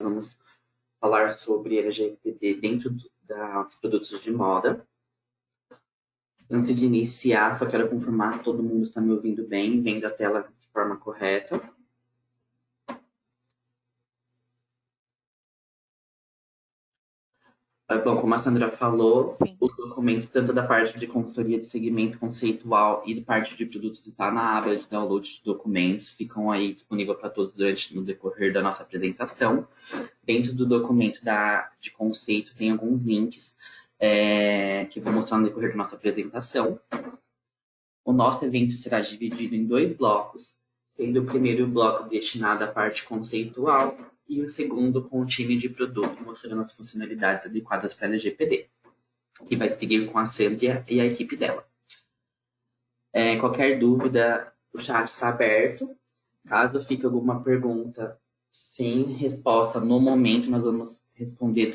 Vamos falar sobre LGPD dentro dos produtos de moda. Antes de iniciar, só quero confirmar se todo mundo está me ouvindo bem, vendo a tela de forma correta. Bom, como a Sandra falou, Sim. os documentos, tanto da parte de consultoria de segmento conceitual e da parte de produtos, está na aba de download de documentos, ficam aí disponíveis para todos no decorrer da nossa apresentação. Dentro do documento de conceito tem alguns links que eu vou mostrar no decorrer da nossa apresentação. O nosso evento será dividido em 2 blocos, sendo o primeiro bloco destinado à parte conceitual e o segundo com o time de produto, mostrando as funcionalidades adequadas para a LGPD, que vai seguir com a Sandra e a equipe dela. Qualquer dúvida, o chat está aberto. Caso fique alguma pergunta sem resposta no momento, nós vamos responder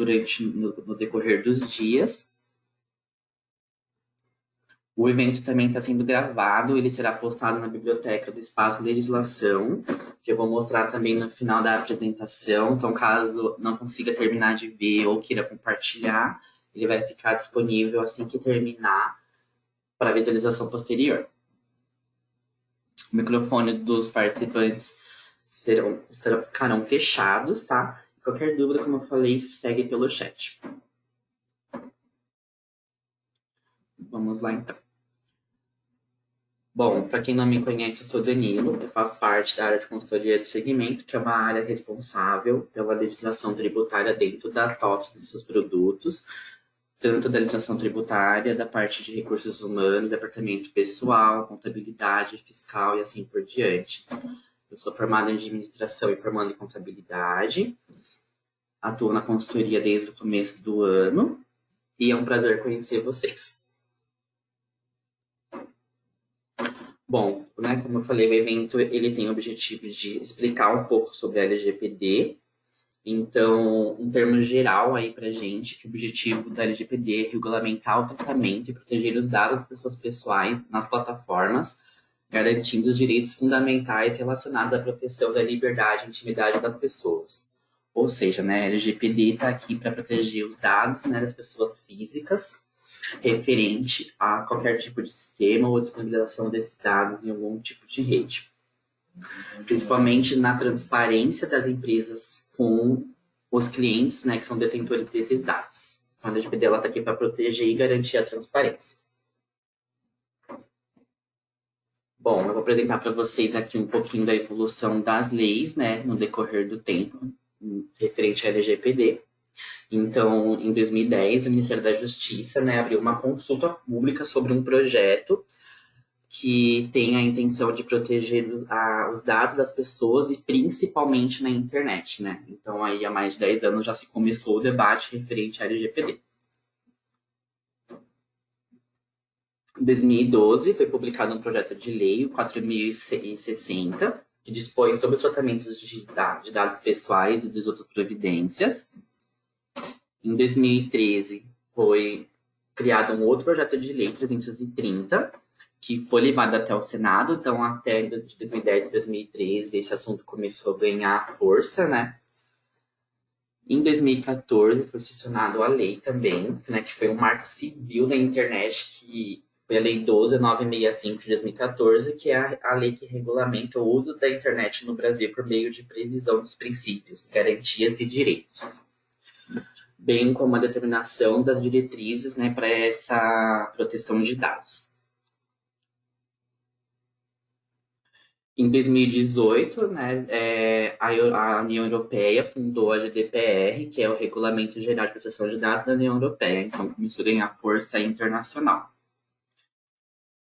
no decorrer dos dias. O evento também está sendo gravado, ele será postado na biblioteca do Espaço Legislação, que eu vou mostrar também no final da apresentação. Então, caso não consiga terminar de ver ou queira compartilhar, ele vai ficar disponível assim que terminar para visualização posterior. O microfone dos participantes ficarão fechados, tá? Qualquer dúvida, como eu falei, segue pelo chat. Vamos lá, então. Bom, para quem não me conhece, eu sou Danilo, eu faço parte da área de consultoria de segmento, que é uma área responsável pela legislação tributária dentro da TOTS e seus produtos, tanto da legislação tributária, da parte de recursos humanos, departamento pessoal, contabilidade, fiscal e assim por diante. Eu sou formada em administração e formando em contabilidade, atuo na consultoria desde o começo do ano e é um prazer conhecer vocês. Bom, né, como eu falei, o evento ele tem o objetivo de explicar um pouco sobre a LGPD. Então, em termos geral aí pra gente, que o objetivo da LGPD é regulamentar o tratamento e proteger os dados das pessoas pessoais nas plataformas, garantindo os direitos fundamentais relacionados à proteção da liberdade e intimidade das pessoas. Ou seja, né, a LGPD está aqui para proteger os dados, né, das pessoas físicas referente a qualquer tipo de sistema ou disponibilização desses dados em algum tipo de rede. Principalmente na transparência das empresas com os clientes, né, que são detentores desses dados. Então, a LGPD está aqui para proteger e garantir a transparência. Bom, eu vou apresentar para vocês aqui um pouquinho da evolução das leis, né, no decorrer do tempo, referente à LGPD. Então, em 2010, o Ministério da Justiça, né, abriu uma consulta pública sobre um projeto que tem a intenção de proteger os dados das pessoas e principalmente na internet, né? Então, aí há mais de 10 anos já se começou o debate referente à LGPD. Em 2012, foi publicado um projeto de lei, o 4.060, que dispõe sobre os tratamentos de dados pessoais e das outras providências. Em 2013, foi criado um outro projeto de lei, 330, que foi levado até o Senado. Então, até de 2010 e 2013, esse assunto começou a ganhar força, né? Em 2014, foi sancionado a lei também, né, que foi um marco civil da internet, que foi a Lei 12.965 de 2014, que é a lei que regulamenta o uso da internet no Brasil por meio de previsão dos princípios, garantias e direitos, bem como a determinação das diretrizes, né, para essa proteção de dados. Em 2018, né, a União Europeia fundou a GDPR, que é o Regulamento Geral de Proteção de Dados da União Europeia, então começou a ganhar força internacional.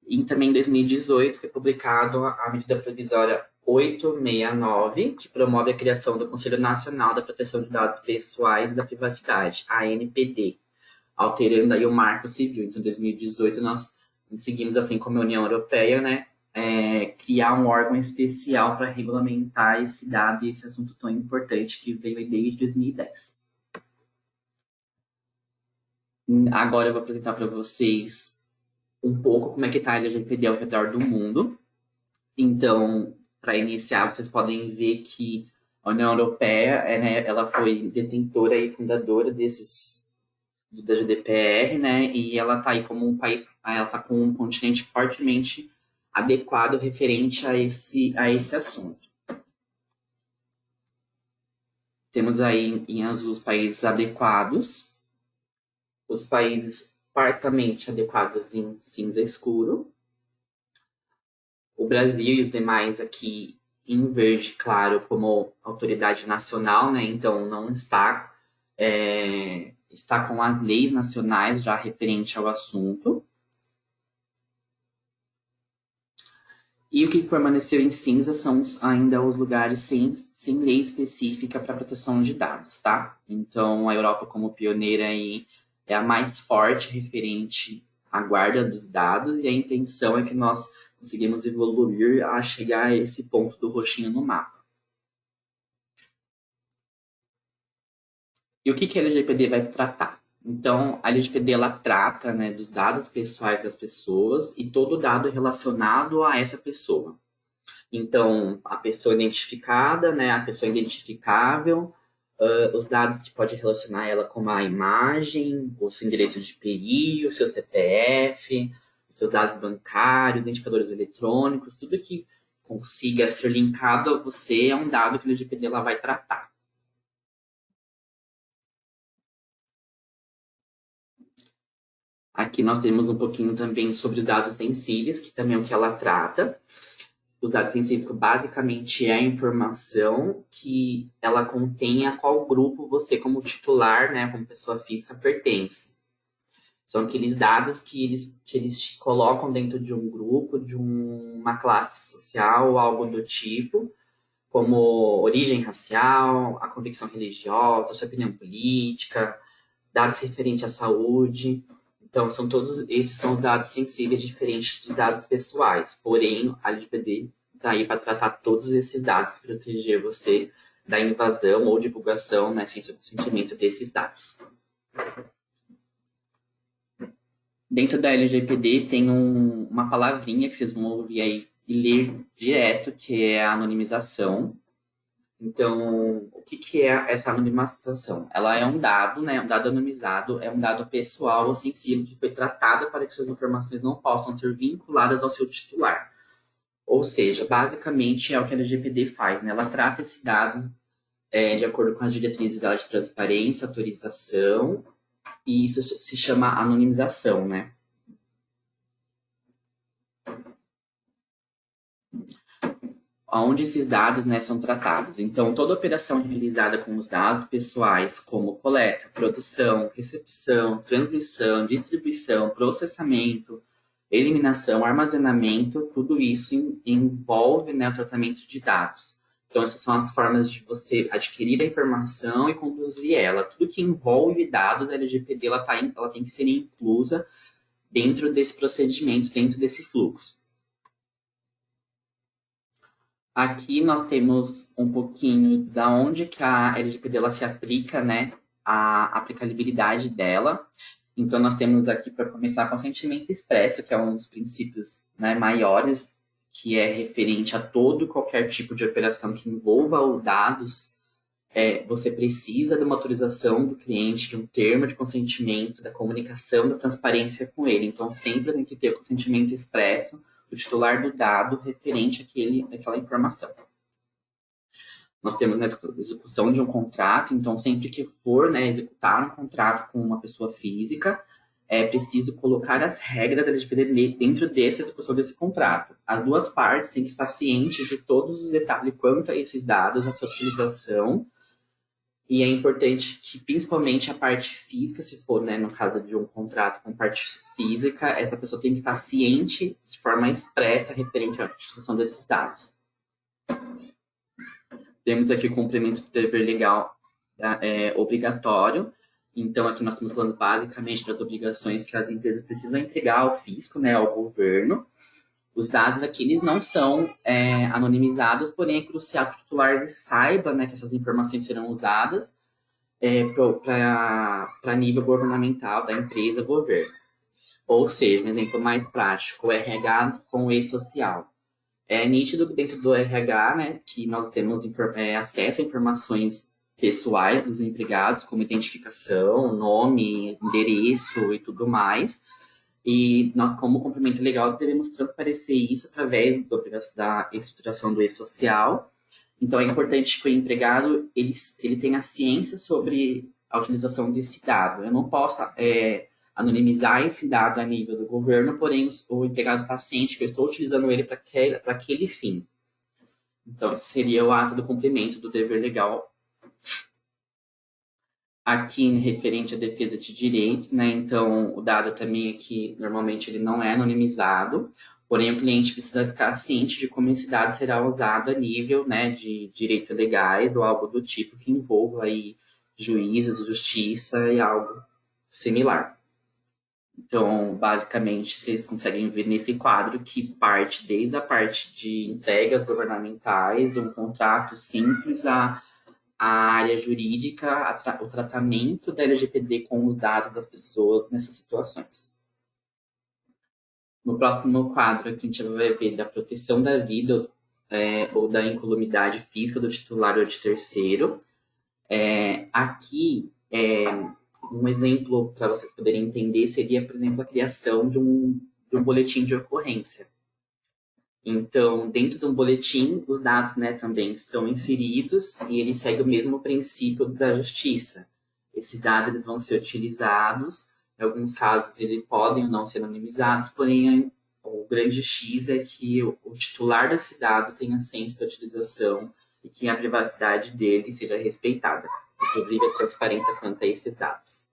E também em 2018 foi publicado a medida provisória 869, que promove a criação do Conselho Nacional da Proteção de Dados Pessoais e da Privacidade, ANPD, alterando aí o marco civil. Então, em 2018, nós seguimos, assim como a União Europeia, né, criar um órgão especial para regulamentar esse dado e esse assunto tão importante que veio aí desde 2010. Agora eu vou apresentar para vocês um pouco como é que está a LGPD ao redor do mundo. Então, para iniciar, vocês podem ver que A União Europeia, né, ela foi detentora e fundadora da GDPR, né? E ela está aí como um país, ela está com um continente fortemente adequado referente a esse assunto. Temos aí em azul os países adequados, os países parcialmente adequados em cinza escuro, o Brasil e os demais aqui em verde claro como autoridade nacional, né? Então não está está com as leis nacionais já referente ao assunto. E o que permaneceu em cinza são ainda os lugares sem lei específica para proteção de dados, tá? Então, a Europa, como pioneira, aí, é a mais forte referente à guarda dos dados, e a intenção é que nós conseguimos evoluir a chegar a esse ponto do roxinho no mapa. E o que a LGPD vai tratar? Então, a LGPD ela trata, né, dos dados pessoais das pessoas e todo dado relacionado a essa pessoa. Então, a pessoa identificada, né, a pessoa identificável, os dados que pode relacionar ela com a imagem, o seu endereço de IPI, o seu CPF, os seus dados bancários, identificadores eletrônicos, tudo que consiga ser linkado a você é um dado que a LGPD ela vai tratar. Aqui nós temos um pouquinho também sobre dados sensíveis, que também é o que ela trata. O dado sensível basicamente é a informação que ela contém a qual grupo você, como titular, né, como pessoa física, pertence. São aqueles dados que eles te colocam dentro de um grupo, de uma classe social, algo do tipo, como origem racial, a convicção religiosa, a sua opinião política, dados referentes à saúde. Então, esses são os dados sensíveis diferentes dos dados pessoais. Porém, a LGPD está aí para tratar todos esses dados, proteger você da invasão ou divulgação, né, sem seu consentimento desses dados. Dentro da LGPD tem uma palavrinha que vocês vão ouvir aí e ler direto, que é a anonimização. Então, o que é essa anonimização? Ela é um dado, né? Um dado anonimizado é um dado pessoal ou sensível que foi tratado para que suas informações não possam ser vinculadas ao seu titular. Ou seja, basicamente é o que a LGPD faz, né? Ela trata esses dados de acordo com as diretrizes dela de transparência, autorização, e isso se chama anonimização, né? Onde esses dados, né, são tratados. Então, toda operação realizada com os dados pessoais, como coleta, produção, recepção, transmissão, distribuição, processamento, eliminação, armazenamento, tudo isso envolve, né, o tratamento de dados. Então, essas são as formas de você adquirir a informação e conduzir ela. Tudo que envolve dados, a LGPD ela tem que ser inclusa dentro desse procedimento, dentro desse fluxo. Aqui nós temos um pouquinho da onde que a LGPD ela se aplica, né? A aplicabilidade dela. Então, nós temos aqui, para começar, consentimento expresso, que é um dos princípios, né, maiores, que é referente a todo e qualquer tipo de operação que envolva os dados. Você precisa de uma autorização do cliente, de um termo de consentimento, da comunicação, da transparência com ele. Então, sempre tem que ter o consentimento expresso do titular do dado referente àquela informação. Nós temos, né, a execução de um contrato, então sempre que for, né, executar um contrato com uma pessoa física, é preciso colocar as regras da LGPD dentro dessa execução desse contrato. As duas partes têm que estar cientes de todos os detalhes quanto a esses dados, a sua utilização, e é importante que, principalmente, a parte física, se for, né, no caso de um contrato com parte física, essa pessoa tem que estar ciente de forma expressa referente à utilização desses dados. Temos aqui o cumprimento do dever legal obrigatório. Então, aqui nós estamos falando basicamente das obrigações que as empresas precisam entregar ao fisco, né, ao governo. Os dados aqui eles não são anonimizados, porém é crucial que o titular saiba, né, que essas informações serão usadas para nível governamental da empresa, governo. Ou seja, um exemplo mais prático, o RH com o e-social. É nítido dentro do RH, né, que nós temos acesso a informações pessoais dos empregados, como identificação, nome, endereço e tudo mais. E nós, como complemento legal, devemos transparecer isso através da estruturação do e-social. Então, é importante que o empregado ele tenha ciência sobre a utilização desse dado. Eu não posso anonimizar esse dado a nível do governo, porém o empregado está ciente que eu estou utilizando ele para aquele fim. Então, esse seria o ato do cumprimento do dever legal aqui referente à defesa de direitos, né? Então, o dado também aqui, normalmente, ele não é anonimizado, porém, o cliente precisa ficar ciente de como esse dado será usado a nível, né, de direitos legais ou algo do tipo que envolva aí juízes, justiça e algo similar. Então, basicamente, vocês conseguem ver nesse quadro que parte desde a parte de entregas governamentais, um contrato simples, a área jurídica, o tratamento da LGPD com os dados das pessoas nessas situações. No próximo quadro, aqui a gente vai ver da proteção da vida ou da incolumidade física do titular ou de terceiro. Aqui, um exemplo para vocês poderem entender seria, por exemplo, a criação de um boletim de ocorrência. Então, dentro de um boletim, os dados, né, também estão inseridos e ele segue o mesmo princípio da justiça. Esses dados eles vão ser utilizados, em alguns casos eles podem ou não ser anonimizados, porém o grande X é que o titular desse dado tenha ciência da utilização e que a privacidade dele seja respeitada, inclusive a transparência quanto a esses dados.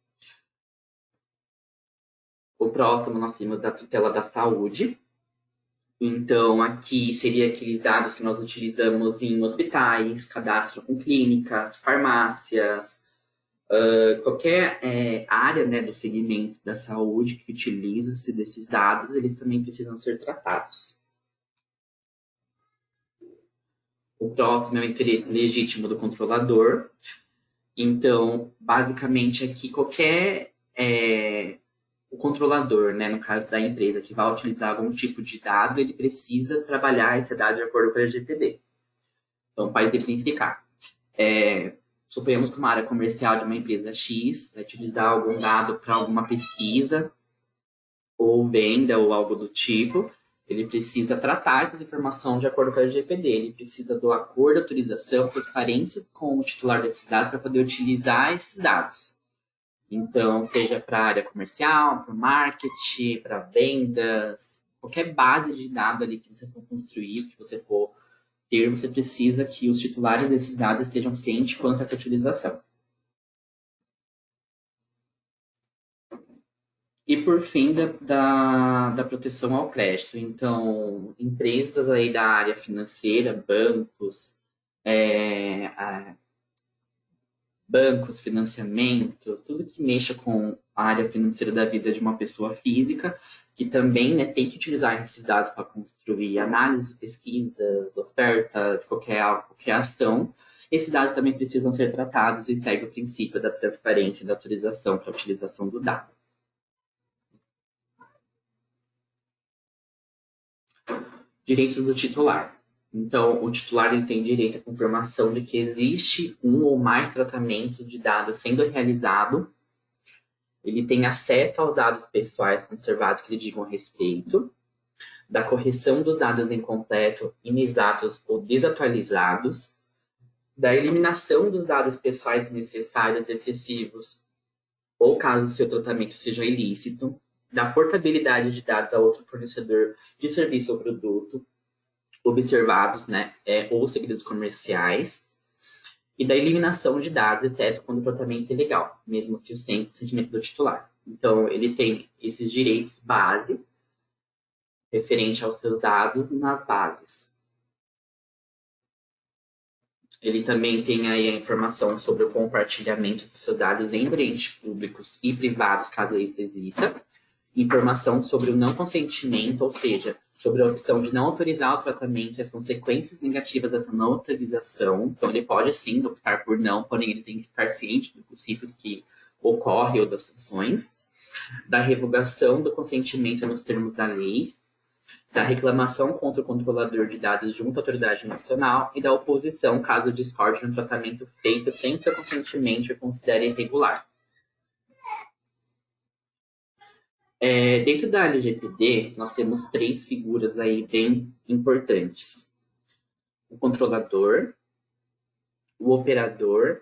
O próximo nós temos da tutela da saúde. Então, aqui seria aqueles dados que nós utilizamos em hospitais, cadastro com clínicas, farmácias, qualquer área, né, do segmento da saúde que utiliza-se desses dados, eles também precisam ser tratados. O próximo é o interesse legítimo do controlador. Então, basicamente, aqui o controlador, né, no caso da empresa que vai utilizar algum tipo de dado, ele precisa trabalhar esse dado de acordo com a LGPD. Então, para exemplificar, suponhamos que uma área comercial de uma empresa X vai utilizar algum dado para alguma pesquisa ou venda ou algo do tipo, ele precisa tratar essas informações de acordo com a LGPD. Ele precisa do acordo, autorização, transparência com o titular desses dados para poder utilizar esses dados. Então, seja para a área comercial, para o marketing, para vendas, qualquer base de dados ali que você for construir, que você for ter, você precisa que os titulares desses dados estejam cientes quanto a essa utilização. E, por fim, da proteção ao crédito. Então, empresas aí da área financeira, bancos, financiamentos, tudo que mexa com a área financeira da vida de uma pessoa física, que também, né, tem que utilizar esses dados para construir análises, pesquisas, ofertas, qualquer ação. Esses dados também precisam ser tratados e segue o princípio da transparência e da autorização para a utilização do dado. Direitos do titular. Então, o titular ele tem direito à confirmação de que existe um ou mais tratamentos de dados sendo realizado. Ele tem acesso aos dados pessoais conservados que lhe digam respeito, da correção dos dados incompletos, inexatos ou desatualizados, da eliminação dos dados pessoais desnecessários, excessivos, ou caso o seu tratamento seja ilícito, da portabilidade de dados a outro fornecedor de serviço ou produto, observados, né, ou segredos comerciais, e da eliminação de dados, exceto quando o tratamento é ilegal, mesmo que sem consentimento do titular. Então, ele tem esses direitos base referente aos seus dados nas bases. Ele também tem aí a informação sobre o compartilhamento dos seus dados em ambientes públicos e privados, caso isso exista. Informação sobre o não consentimento, ou seja, sobre a opção de não autorizar o tratamento e as consequências negativas dessa não autorização. Então, ele pode sim optar por não, porém ele tem que ficar ciente dos riscos que ocorrem ou das sanções. Da revogação do consentimento nos termos da lei. da reclamação contra o controlador de dados junto à autoridade nacional e da oposição caso discorde no tratamento feito sem seu consentimento e considere irregular. Dentro da LGPD, nós temos 3 figuras aí bem importantes. O controlador, o operador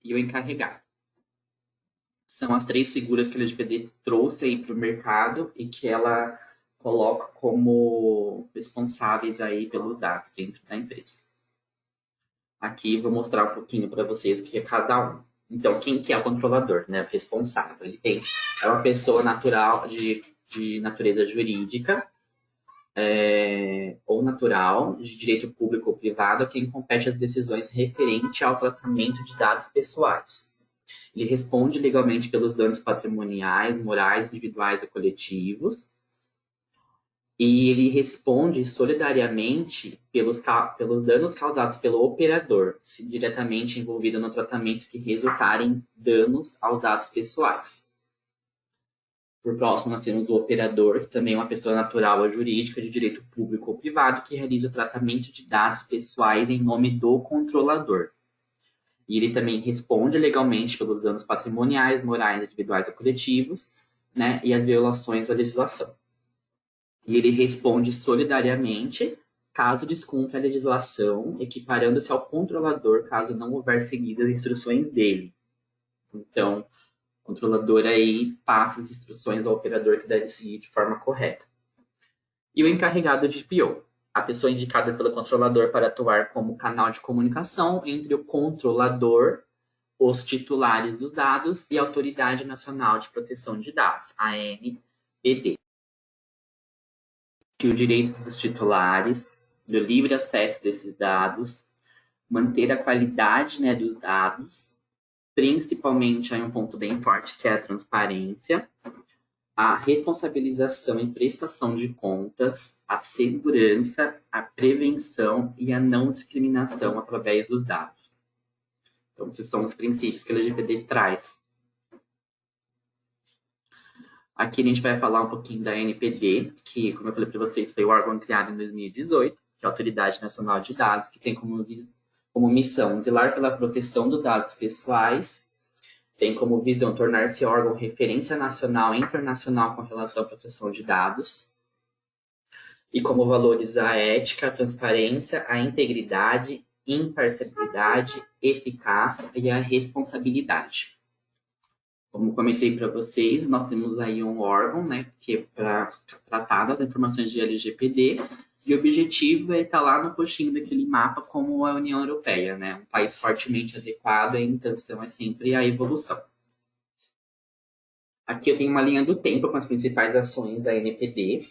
e o encarregado. São as 3 figuras que a LGPD trouxe aí para o mercado e que ela coloca como responsáveis aí pelos dados dentro da empresa. Aqui vou mostrar um pouquinho para vocês o que é cada um. Então, quem que é o controlador, né? O responsável. É uma pessoa natural de natureza jurídica ou natural, de direito público ou privado, a quem compete as decisões referentes ao tratamento de dados pessoais. Ele responde legalmente pelos danos patrimoniais, morais, individuais ou coletivos. E ele responde solidariamente pelos danos causados pelo operador, se diretamente envolvido no tratamento que resultarem danos aos dados pessoais. Por próximo, nós temos o operador, que também é uma pessoa natural ou jurídica de direito público ou privado, que realiza o tratamento de dados pessoais em nome do controlador. E ele também responde legalmente pelos danos patrimoniais, morais, individuais ou coletivos, né, e as violações à legislação. E ele responde solidariamente caso descumpra a legislação, equiparando-se ao controlador caso não houver seguido as instruções dele. Então, o controlador aí passa as instruções ao operador que deve seguir de forma correta. E o encarregado de PO, a pessoa indicada pelo controlador para atuar como canal de comunicação entre o controlador, os titulares dos dados e a Autoridade Nacional de Proteção de Dados, a ANPD. O direito dos titulares, do livre acesso desses dados, manter a qualidade, né, dos dados, principalmente aí um ponto bem forte que é a transparência, a responsabilização e prestação de contas, a segurança, a prevenção e a não discriminação através dos dados. Então, esses são os princípios que a LGPD traz. Aqui a gente vai falar um pouquinho da ANPD, que, como eu falei para vocês, foi o órgão criado em 2018, que é a Autoridade Nacional de Dados, que tem como missão zelar pela proteção dos dados pessoais, tem como visão tornar-se órgão referência nacional e internacional com relação à proteção de dados, e como valores a ética, a transparência, a integridade, imparcialidade, eficácia e a responsabilidade. Como comentei para vocês, nós temos aí um órgão, né, que é para tratar das informações de LGPD, e o objetivo é estar lá no postinho daquele mapa como a União Europeia, né, um país fortemente adequado, e a intenção é sempre a evolução. Aqui eu tenho uma linha do tempo com as principais ações da ANPD.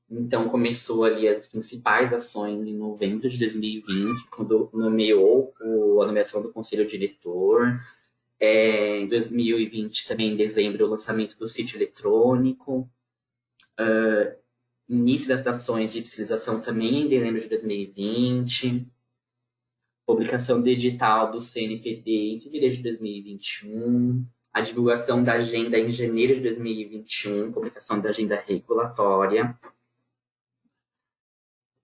Então, começou ali as principais ações em novembro de 2020, quando nomeou a nomeação do Conselho Diretor. Em 2020, também em dezembro, o lançamento do sítio eletrônico. Início das ações de fiscalização também em dezembro de 2020. Publicação digital do CNPD em fevereiro de 2021. A divulgação da agenda em janeiro de 2021, publicação da agenda regulatória.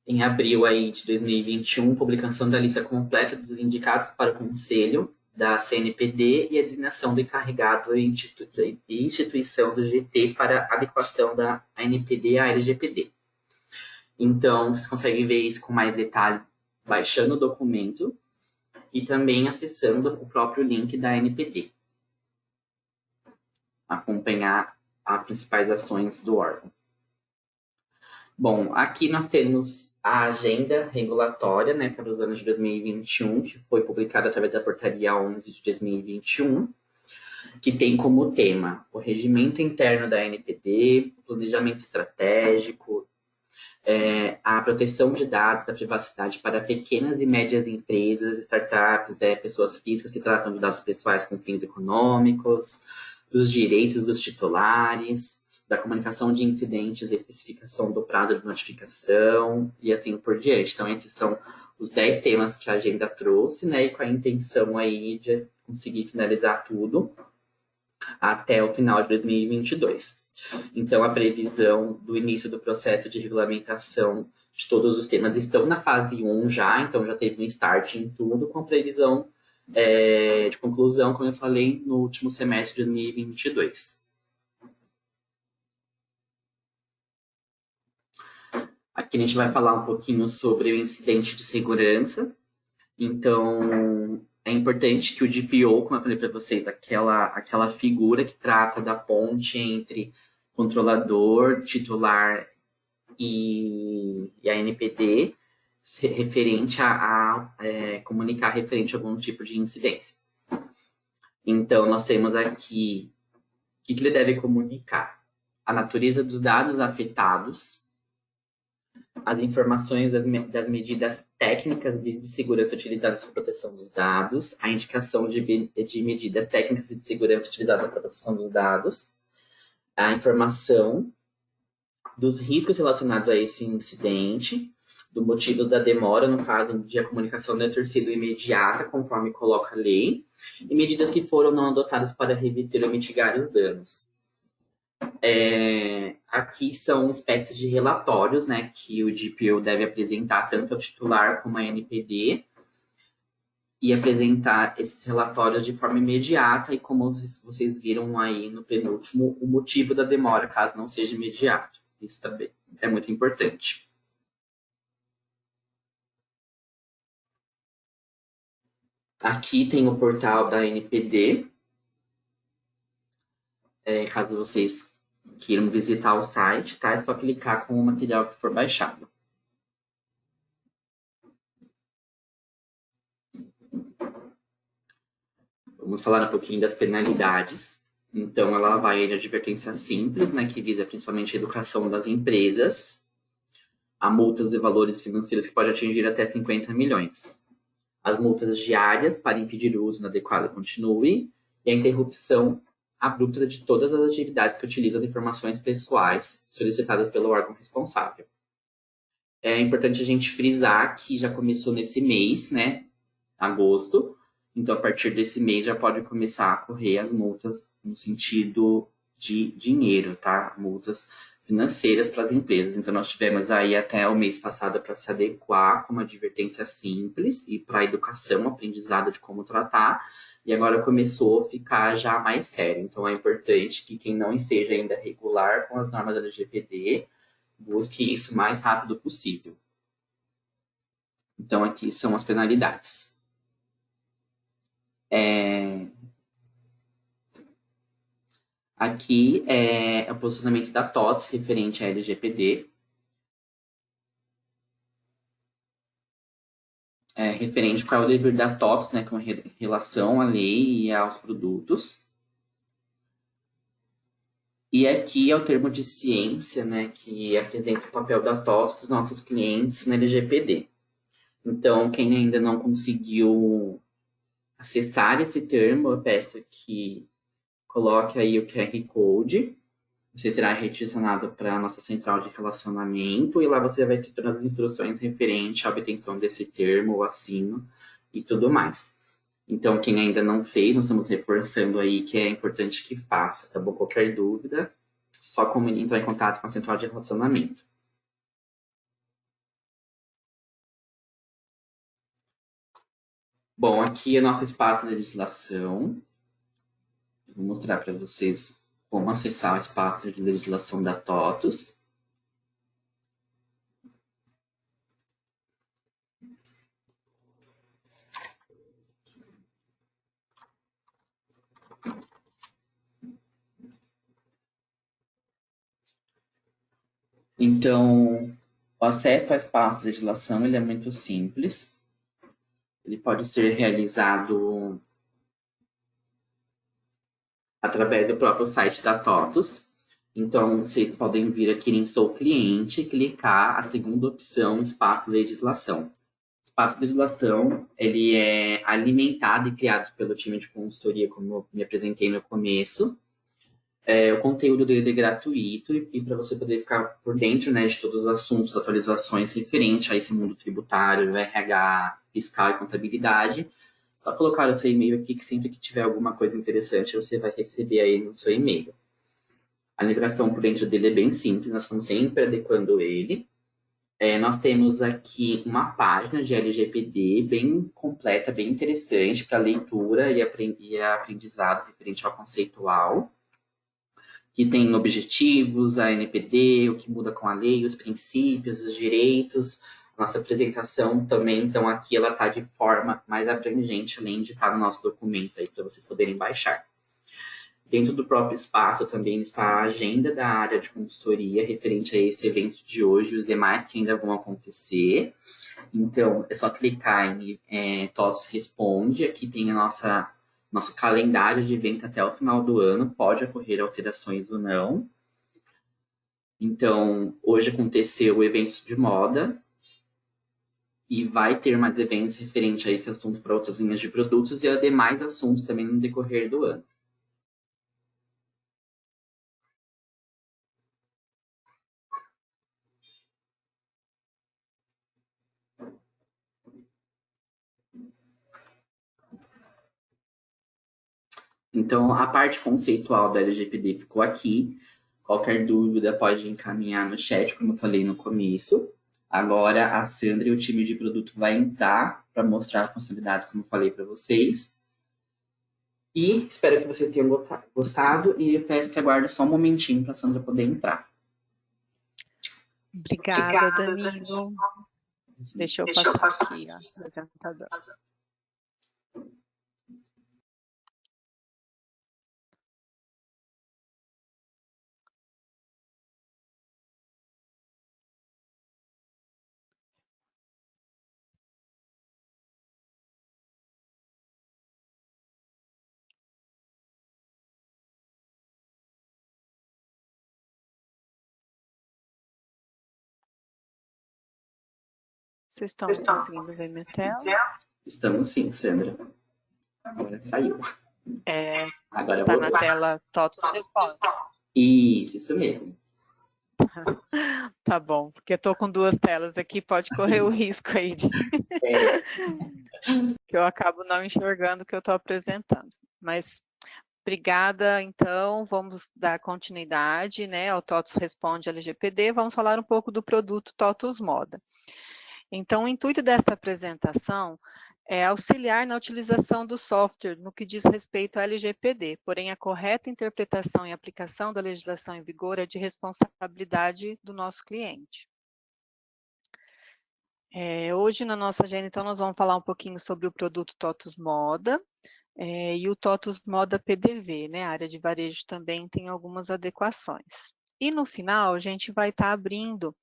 Em abril aí de 2021, publicação da lista completa dos indicados para o Conselho da CNPD e a designação do encarregado e instituição do GT para adequação da ANPD à LGPD. Então, vocês conseguem ver isso com mais detalhe baixando o documento e também acessando o próprio link da ANPD. Acompanhar as principais ações do órgão. Bom, aqui nós temos a agenda regulatória, né, para os anos de 2021, que foi publicada através da portaria 11 de 2021, que tem como tema o regimento interno da ANPD, planejamento estratégico, a proteção de dados da privacidade para pequenas e médias empresas, startups, pessoas físicas que tratam de dados pessoais com fins econômicos, dos direitos dos titulares, da comunicação de incidentes, a especificação do prazo de notificação e assim por diante. Então, esses são os 10 temas que a agenda trouxe, né, e com a intenção aí de conseguir finalizar tudo até o final de 2022. Então, a previsão do início do processo de regulamentação de todos os temas estão na fase 1 já, então já teve um start em tudo, com previsão de conclusão, como eu falei, no último semestre de 2022. Aqui a gente vai falar um pouquinho sobre o incidente de segurança. Então, é importante que o DPO, como eu falei para vocês, aquela figura que trata da ponte entre controlador, titular e a NPD, referente a comunicar referente a algum tipo de incidência. Então, nós temos aqui o que ele deve comunicar: a natureza dos dados afetados, as informações das medidas técnicas de segurança utilizadas para proteção dos dados, a indicação de medidas técnicas de segurança utilizadas para proteção dos dados, a informação dos riscos relacionados a esse incidente, do motivo da demora, no caso de a comunicação não ter sido imediata, conforme coloca a lei, e medidas que foram não adotadas para reverter ou mitigar os danos. Aqui são espécies de relatórios, né, que o DPO deve apresentar tanto ao titular como à NPD, e apresentar esses relatórios de forma imediata, e como vocês viram aí no penúltimo, o motivo da demora, caso não seja imediato. Isso também é muito importante. Aqui tem o portal da NPD. Caso vocês queiram visitar o site, tá? É só clicar com o material que for baixado. Vamos falar um pouquinho das penalidades. Então, ela vai de advertência simples, né, que visa principalmente a educação das empresas, a multas e valores financeiros que pode atingir até 50 milhões. As multas diárias para impedir o uso inadequado continue, e a interrupção abrupta de todas as atividades que utilizam as informações pessoais solicitadas pelo órgão responsável. É importante a gente frisar que já começou nesse mês, né, agosto, então a partir desse mês já pode começar a correr as multas no sentido de dinheiro, tá? Multas financeiras para as empresas. Então nós tivemos aí até o mês passado para se adequar com uma advertência simples e para a educação, aprendizado de como tratar, e agora começou a ficar já mais sério. Então é importante que quem não esteja ainda regular com as normas da LGPD busque isso o mais rápido possível. Então aqui são as penalidades. Aqui é o posicionamento da TOTS referente à LGPD. Referente qual é o dever da TOTS, né, com relação à lei e aos produtos. E aqui é o termo de ciência, né, que apresenta o papel da TOTS dos nossos clientes na LGPD. Então, quem ainda não conseguiu acessar esse termo, eu peço que coloque aí o QR Code. Você será redirecionado para a nossa central de relacionamento, e lá você vai ter todas as instruções referentes à obtenção desse termo, o assino e tudo mais. Então, quem ainda não fez, nós estamos reforçando aí que é importante que faça, tá bom? Qualquer dúvida, só entrar em contato com a central de relacionamento. Bom, aqui é nosso espaço de legislação. Vou mostrar para vocês como acessar o espaço de legislação da TOTUS. Então, o acesso ao espaço de legislação ele é muito simples. Ele pode ser realizado através do próprio site da TOTUS. Então, vocês podem vir aqui em Sou Cliente e clicar a segunda opção, Espaço Legislação. Espaço Legislação, ele é alimentado e criado pelo time de consultoria, como eu me apresentei no começo. O conteúdo dele é gratuito, e para você poder ficar por dentro, né, de todos os assuntos, atualizações referentes a esse mundo tributário, RH, fiscal e contabilidade, só colocar o seu e-mail aqui, que sempre que tiver alguma coisa interessante, você vai receber aí no seu e-mail. A navegação por dentro dele é bem simples, nós estamos sempre adequando ele. Nós temos aqui uma página de LGPD bem completa, bem interessante para leitura e aprendizado referente ao conceitual, que tem objetivos, a NPD, o que muda com a lei, os princípios, os direitos. Nossa apresentação também, então aqui ela está de forma mais abrangente, além de estar no nosso documento aí para vocês poderem baixar. Dentro do próprio espaço também está a agenda da área de consultoria referente a esse evento de hoje e os demais que ainda vão acontecer. Então, é só clicar em TOTOS Responde. Aqui tem nosso calendário de evento até o final do ano. Pode ocorrer alterações ou não. Então, hoje aconteceu o evento de moda. E vai ter mais eventos referentes a esse assunto para outras linhas de produtos e a demais assuntos também no decorrer do ano. Então, a parte conceitual da LGPD ficou aqui. Qualquer dúvida pode encaminhar no chat, como eu falei no começo. Agora, a Sandra e o time de produto vai entrar para mostrar as funcionalidades, como eu falei para vocês. E espero que vocês tenham gostado e eu peço que aguardem só um momentinho para a Sandra poder entrar. Obrigada, Danilo. Deixa eu passar aqui, ó, apresentador. Vocês estão conseguindo ver minha tela? Estamos sim, Sandra. Agora saiu. Agora Tá na tela TOTOS Responde. Isso mesmo. Tá bom, porque eu tô com duas telas aqui, pode correr o risco aí de que eu acabo não enxergando o que eu estou apresentando. Mas obrigada, então, vamos dar continuidade, né, ao TOTOS Responde LGPD, vamos falar um pouco do produto TOTOS Moda. Então, o intuito dessa apresentação é auxiliar na utilização do software no que diz respeito ao LGPD, porém a correta interpretação e aplicação da legislação em vigor é de responsabilidade do nosso cliente. Hoje na nossa agenda, então, nós vamos falar um pouquinho sobre o produto TOTOS Moda e o TOTOS Moda PDV, né? A área de varejo também tem algumas adequações. E no final, a gente vai estar abrindo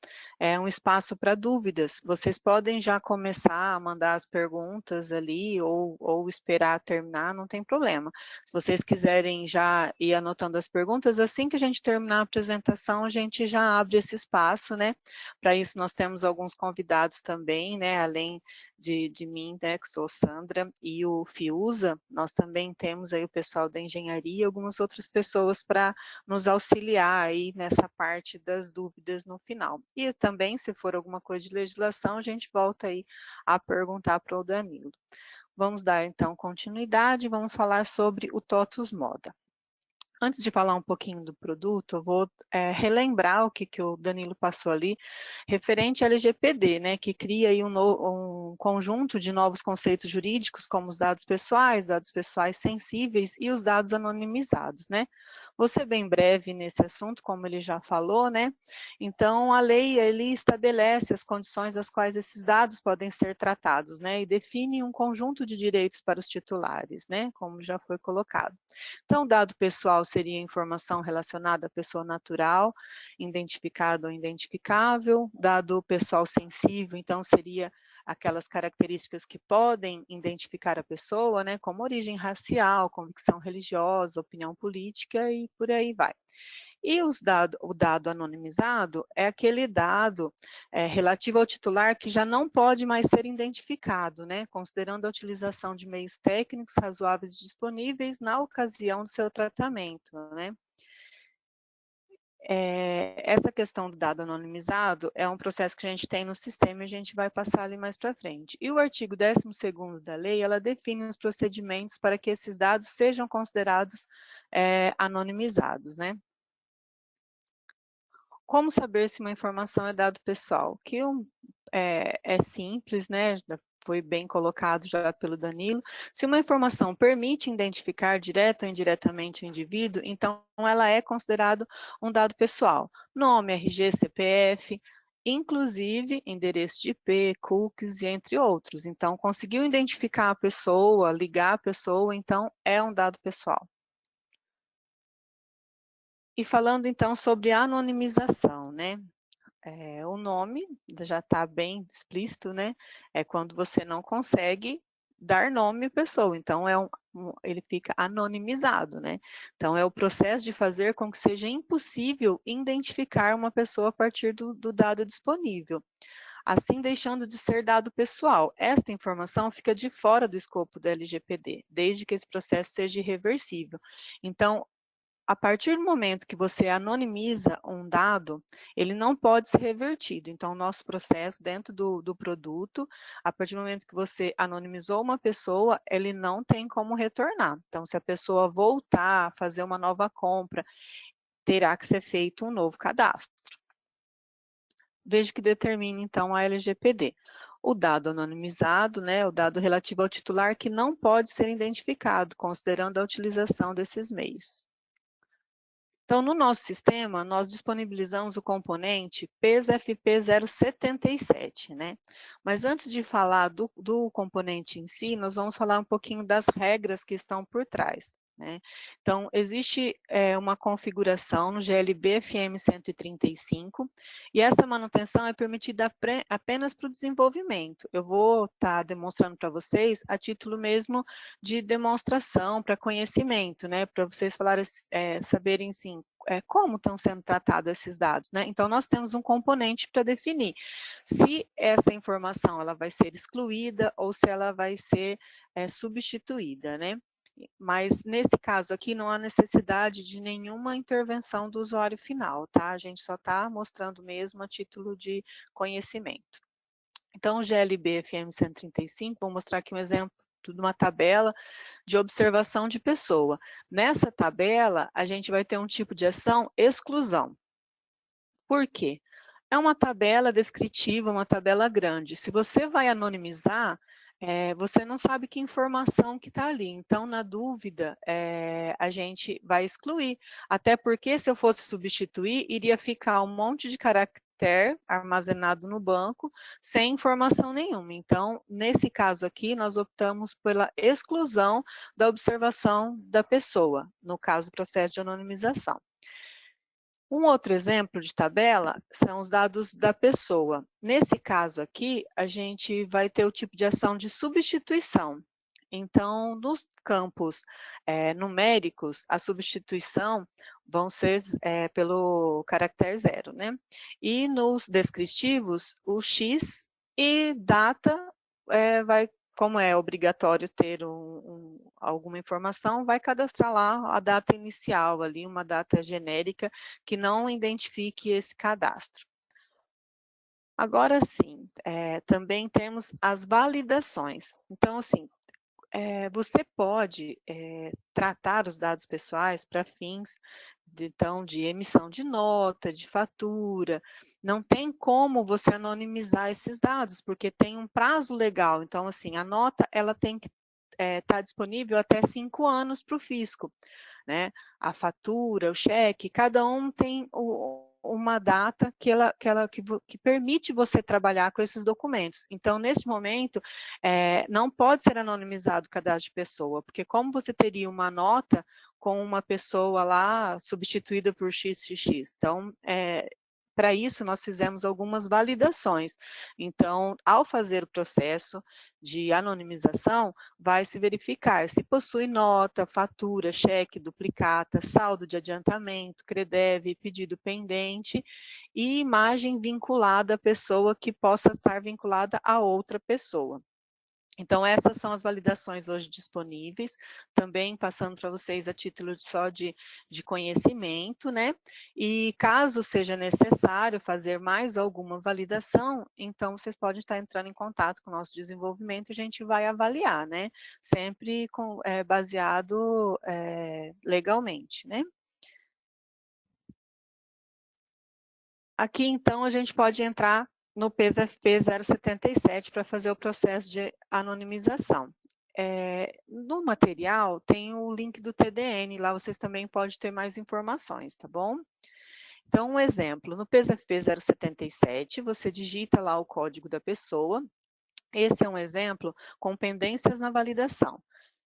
um espaço para dúvidas. Vocês podem já começar a mandar as perguntas ali ou esperar terminar, não tem problema. Se vocês quiserem já ir anotando as perguntas, assim que a gente terminar a apresentação, a gente já abre esse espaço, né? Para isso, nós temos alguns convidados também, né? Além de mim, né, que sou Sandra, e o Fiuza, nós também temos aí o pessoal da engenharia e algumas outras pessoas para nos auxiliar aí nessa parte das dúvidas no final. E também, se for alguma coisa de legislação, a gente volta aí a perguntar para o Danilo. Vamos dar, então, continuidade, vamos falar sobre o TOTOS Moda. Antes de falar um pouquinho do produto, eu vou relembrar o que o Danilo passou ali, referente à LGPD, né, que cria aí um conjunto de novos conceitos jurídicos, como os dados pessoais sensíveis e os dados anonimizados, né. Vou ser bem breve nesse assunto, como ele já falou, né. Então, a lei, ele estabelece as condições às quais esses dados podem ser tratados, né, e define um conjunto de direitos para os titulares, né, como já foi colocado. Então, dado pessoal seria informação relacionada à pessoa natural, identificado ou identificável. Dado pessoal sensível, então, seria aquelas características que podem identificar a pessoa, né, como origem racial, convicção religiosa, opinião política e por aí vai. E o dado anonimizado é aquele dado relativo ao titular que já não pode mais ser identificado, né, considerando a utilização de meios técnicos razoáveis e disponíveis na ocasião do seu tratamento, né. Essa questão do dado anonimizado é um processo que a gente tem no sistema e a gente vai passar ali mais para frente. E o artigo 12º da lei, ela define os procedimentos para que esses dados sejam considerados anonimizados, né. Como saber se uma informação é dado pessoal? É simples, né? Já foi bem colocado já pelo Danilo. Se uma informação permite identificar direta ou indiretamente o indivíduo, então ela é considerada um dado pessoal. Nome, RG, CPF, inclusive endereço de IP, cookies e entre outros. Então, conseguiu identificar a pessoa, ligar a pessoa, então é um dado pessoal. E falando então sobre a anonimização, né? O nome já está bem explícito, né? É quando você não consegue dar nome à pessoa, então ele fica anonimizado, né? Então é o processo de fazer com que seja impossível identificar uma pessoa a partir do dado disponível, assim deixando de ser dado pessoal. Esta informação fica de fora do escopo do LGPD, desde que esse processo seja irreversível. Então, a partir do momento que você anonimiza um dado, ele não pode ser revertido. Então, o nosso processo dentro do produto, a partir do momento que você anonimizou uma pessoa, ele não tem como retornar. Então, se a pessoa voltar a fazer uma nova compra, terá que ser feito um novo cadastro. Veja que determina, então, a LGPD. O dado anonimizado, né, o dado relativo ao titular que não pode ser identificado, considerando a utilização desses meios. Então, no nosso sistema, nós disponibilizamos o componente PES-FP 077, né? Mas antes de falar do componente em si, nós vamos falar um pouquinho das regras que estão por trás, né? Então, existe uma configuração no GLB FM 135, e essa manutenção é permitida apenas para o desenvolvimento. Eu vou estar demonstrando para vocês a título mesmo de demonstração, para conhecimento, né? Para vocês falarem, saberem, sim, como estão sendo tratados esses dados, né? Então, nós temos um componente para definir se essa informação ela vai ser excluída ou se ela vai ser substituída, né? Mas, nesse caso aqui, não há necessidade de nenhuma intervenção do usuário final, tá? A gente só está mostrando mesmo a título de conhecimento. Então, o GLB FM 135, vou mostrar aqui um exemplo de uma tabela de observação de pessoa. Nessa tabela, a gente vai ter um tipo de ação exclusão. Por quê? É uma tabela descritiva, uma tabela grande. Se você vai anonimizar, você não sabe que informação que está ali. Então, na dúvida, a gente vai excluir. Até porque, se eu fosse substituir, iria ficar um monte de caractere armazenado no banco, sem informação nenhuma. Então, nesse caso aqui, nós optamos pela exclusão da observação da pessoa, no caso, processo de anonimização. Um outro exemplo de tabela são os dados da pessoa. Nesse caso aqui, a gente vai ter o tipo de ação de substituição. Então, nos campos numéricos, a substituição vão ser pelo caractere 0, né? E nos descritivos, o X e data vai, como é obrigatório ter alguma informação, vai cadastrar lá a data inicial ali, uma data genérica que não identifique esse cadastro. Agora sim, também temos as validações. Então, assim, você pode tratar os dados pessoais para fins de emissão de nota, de fatura. Não tem como você anonimizar esses dados, porque tem um prazo legal. Então, assim, a nota ela tem que estar disponível até 5 anos para o fisco, né? A fatura, o cheque, cada um tem uma data que permite você trabalhar com esses documentos. Então, nesse momento, não pode ser anonimizado o cadastro de pessoa, porque como você teria uma nota com uma pessoa lá substituída por XXX? Então, para isso, nós fizemos algumas validações. Então, ao fazer o processo de anonimização, vai se verificar se possui nota, fatura, cheque, duplicata, saldo de adiantamento, CREDEV, pedido pendente e imagem vinculada à pessoa que possa estar vinculada a outra pessoa. Então, essas são as validações hoje disponíveis, também passando para vocês a título só de conhecimento, né? E caso seja necessário fazer mais alguma validação, então vocês podem estar entrando em contato com o nosso desenvolvimento e a gente vai avaliar, né? Sempre baseado legalmente, né? Aqui, então, a gente pode entrar no PES-FP 077 para fazer o processo de anonimização. No material tem o link do TDN, lá vocês também podem ter mais informações, tá bom? Então, um exemplo, no PES-FP 077, você digita lá o código da pessoa. Esse é um exemplo com pendências na validação.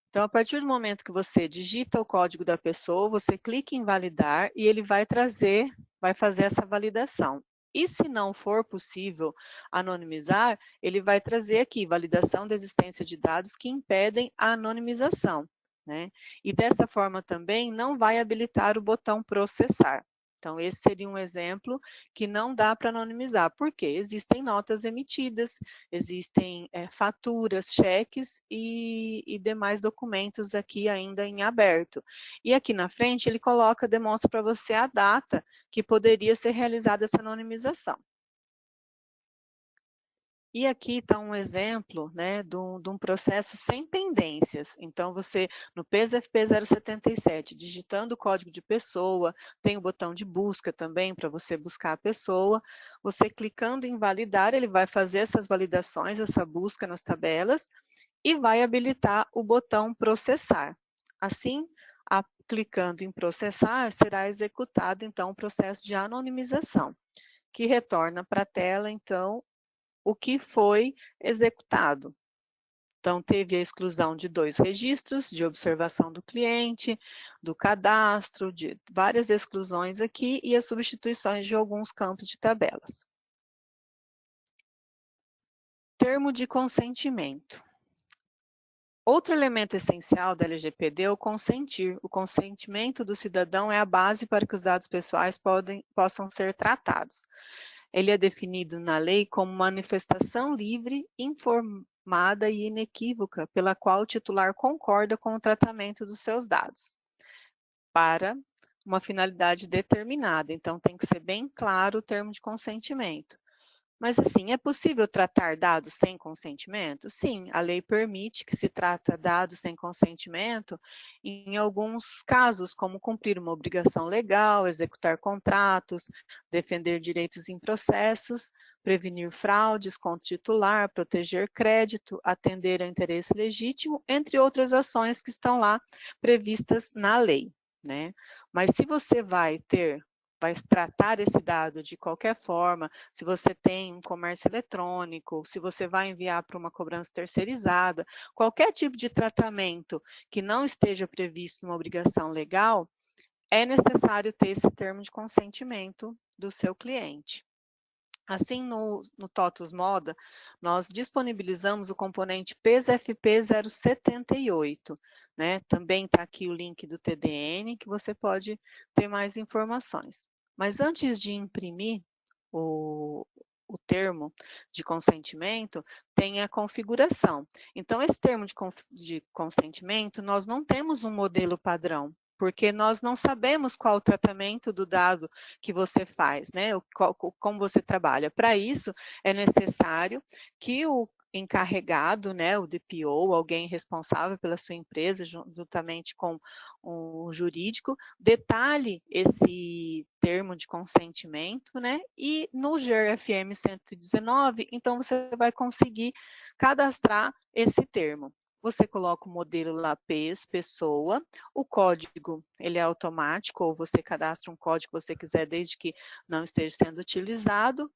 Então, a partir do momento que você digita o código da pessoa, você clica em validar e ele vai fazer essa validação. E se não for possível anonimizar, ele vai trazer aqui validação da existência de dados que impedem a anonimização, né? E dessa forma também não vai habilitar o botão processar. Então, esse seria um exemplo que não dá para anonimizar, porque existem notas emitidas, existem faturas, cheques e demais documentos aqui ainda em aberto. E aqui na frente ele demonstra para você a data que poderia ser realizada essa anonimização. E aqui está um exemplo, né, de um processo sem pendências. Então, você, no PES-FP 077, digitando o código de pessoa, tem o botão de busca também para você buscar a pessoa. Você clicando em validar, ele vai fazer essas validações, essa busca nas tabelas, e vai habilitar o botão processar. Assim, clicando em processar, será executado, então, o processo de anonimização, que retorna para a tela, então, o que foi executado. Então, teve a exclusão de 2 registros de observação do cliente, do cadastro, de várias exclusões aqui e as substituições de alguns campos de tabelas. Termo de consentimento. Outro elemento essencial da LGPD é o consentir. O consentimento do cidadão é a base para que os dados pessoais possam ser tratados. Ele é definido na lei como manifestação livre, informada e inequívoca, pela qual o titular concorda com o tratamento dos seus dados, para uma finalidade determinada. Então, tem que ser bem claro o termo de consentimento. Mas, assim, é possível tratar dados sem consentimento? Sim, a lei permite que se trata dados sem consentimento em alguns casos, como cumprir uma obrigação legal, executar contratos, defender direitos em processos, prevenir fraudes contra o titular, proteger crédito, atender a interesse legítimo, entre outras ações que estão lá previstas na lei, né? Mas se você vai tratar esse dado de qualquer forma, se você tem um comércio eletrônico, se você vai enviar para uma cobrança terceirizada, qualquer tipo de tratamento que não esteja previsto numa obrigação legal, é necessário ter esse termo de consentimento do seu cliente. Assim, no TOTUS Moda, nós disponibilizamos o componente PES-FP 078, né? Também está aqui o link do TDN, que você pode ter mais informações. Mas antes de imprimir o termo de consentimento, tem a configuração. Então, esse termo de consentimento, nós não temos um modelo padrão, porque nós não sabemos qual o tratamento do dado que você faz, né? Como você trabalha. Para isso, é necessário que o encarregado, né, o DPO, alguém responsável pela sua empresa, juntamente com o jurídico, detalhe esse termo de consentimento, né, e no GRFM 119, então você vai conseguir cadastrar esse termo. Você coloca o modelo lá, PES, pessoa, o código, ele é automático, ou você cadastra um código que você quiser, desde que não esteja sendo utilizado.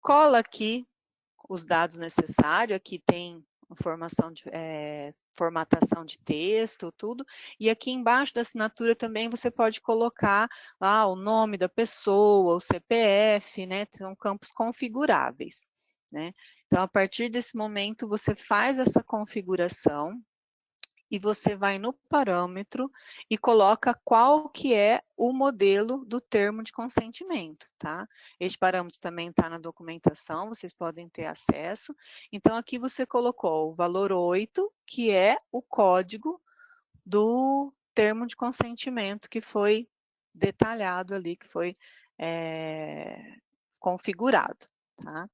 Cola aqui os dados necessários, aqui tem formatação de texto, tudo, e aqui embaixo da assinatura também você pode colocar lá o nome da pessoa, o CPF, né, são campos configuráveis, né. Então, a partir desse momento, você faz essa configuração, e você vai no parâmetro e coloca qual que é o modelo do termo de consentimento, tá? Este parâmetro também está na documentação, vocês podem ter acesso. Então, aqui você colocou o valor 8, que é o código do termo de consentimento que foi detalhado ali, que foi configurado, tá?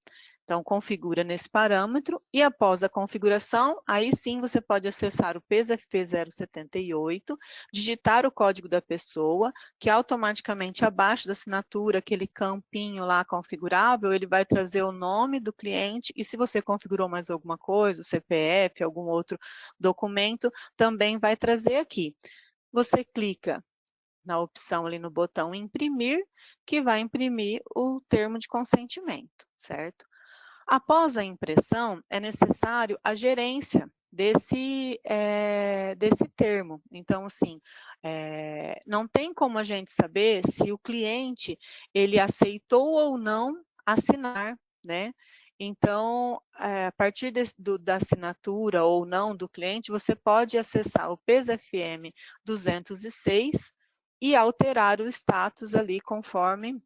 Então, configura nesse parâmetro e após a configuração, aí sim você pode acessar o PES-FP 078, digitar o código da pessoa, que automaticamente abaixo da assinatura, aquele campinho lá configurável, ele vai trazer o nome do cliente e se você configurou mais alguma coisa, o CPF, algum outro documento, também vai trazer aqui. Você clica na opção ali no botão imprimir, que vai imprimir o termo de consentimento, certo? Após a impressão, é necessário a gerência desse termo. Então, assim, não tem como a gente saber se o cliente, ele aceitou ou não assinar, né? Então, a partir da assinatura ou não do cliente, você pode acessar o PES-FM 206 e alterar o status ali conforme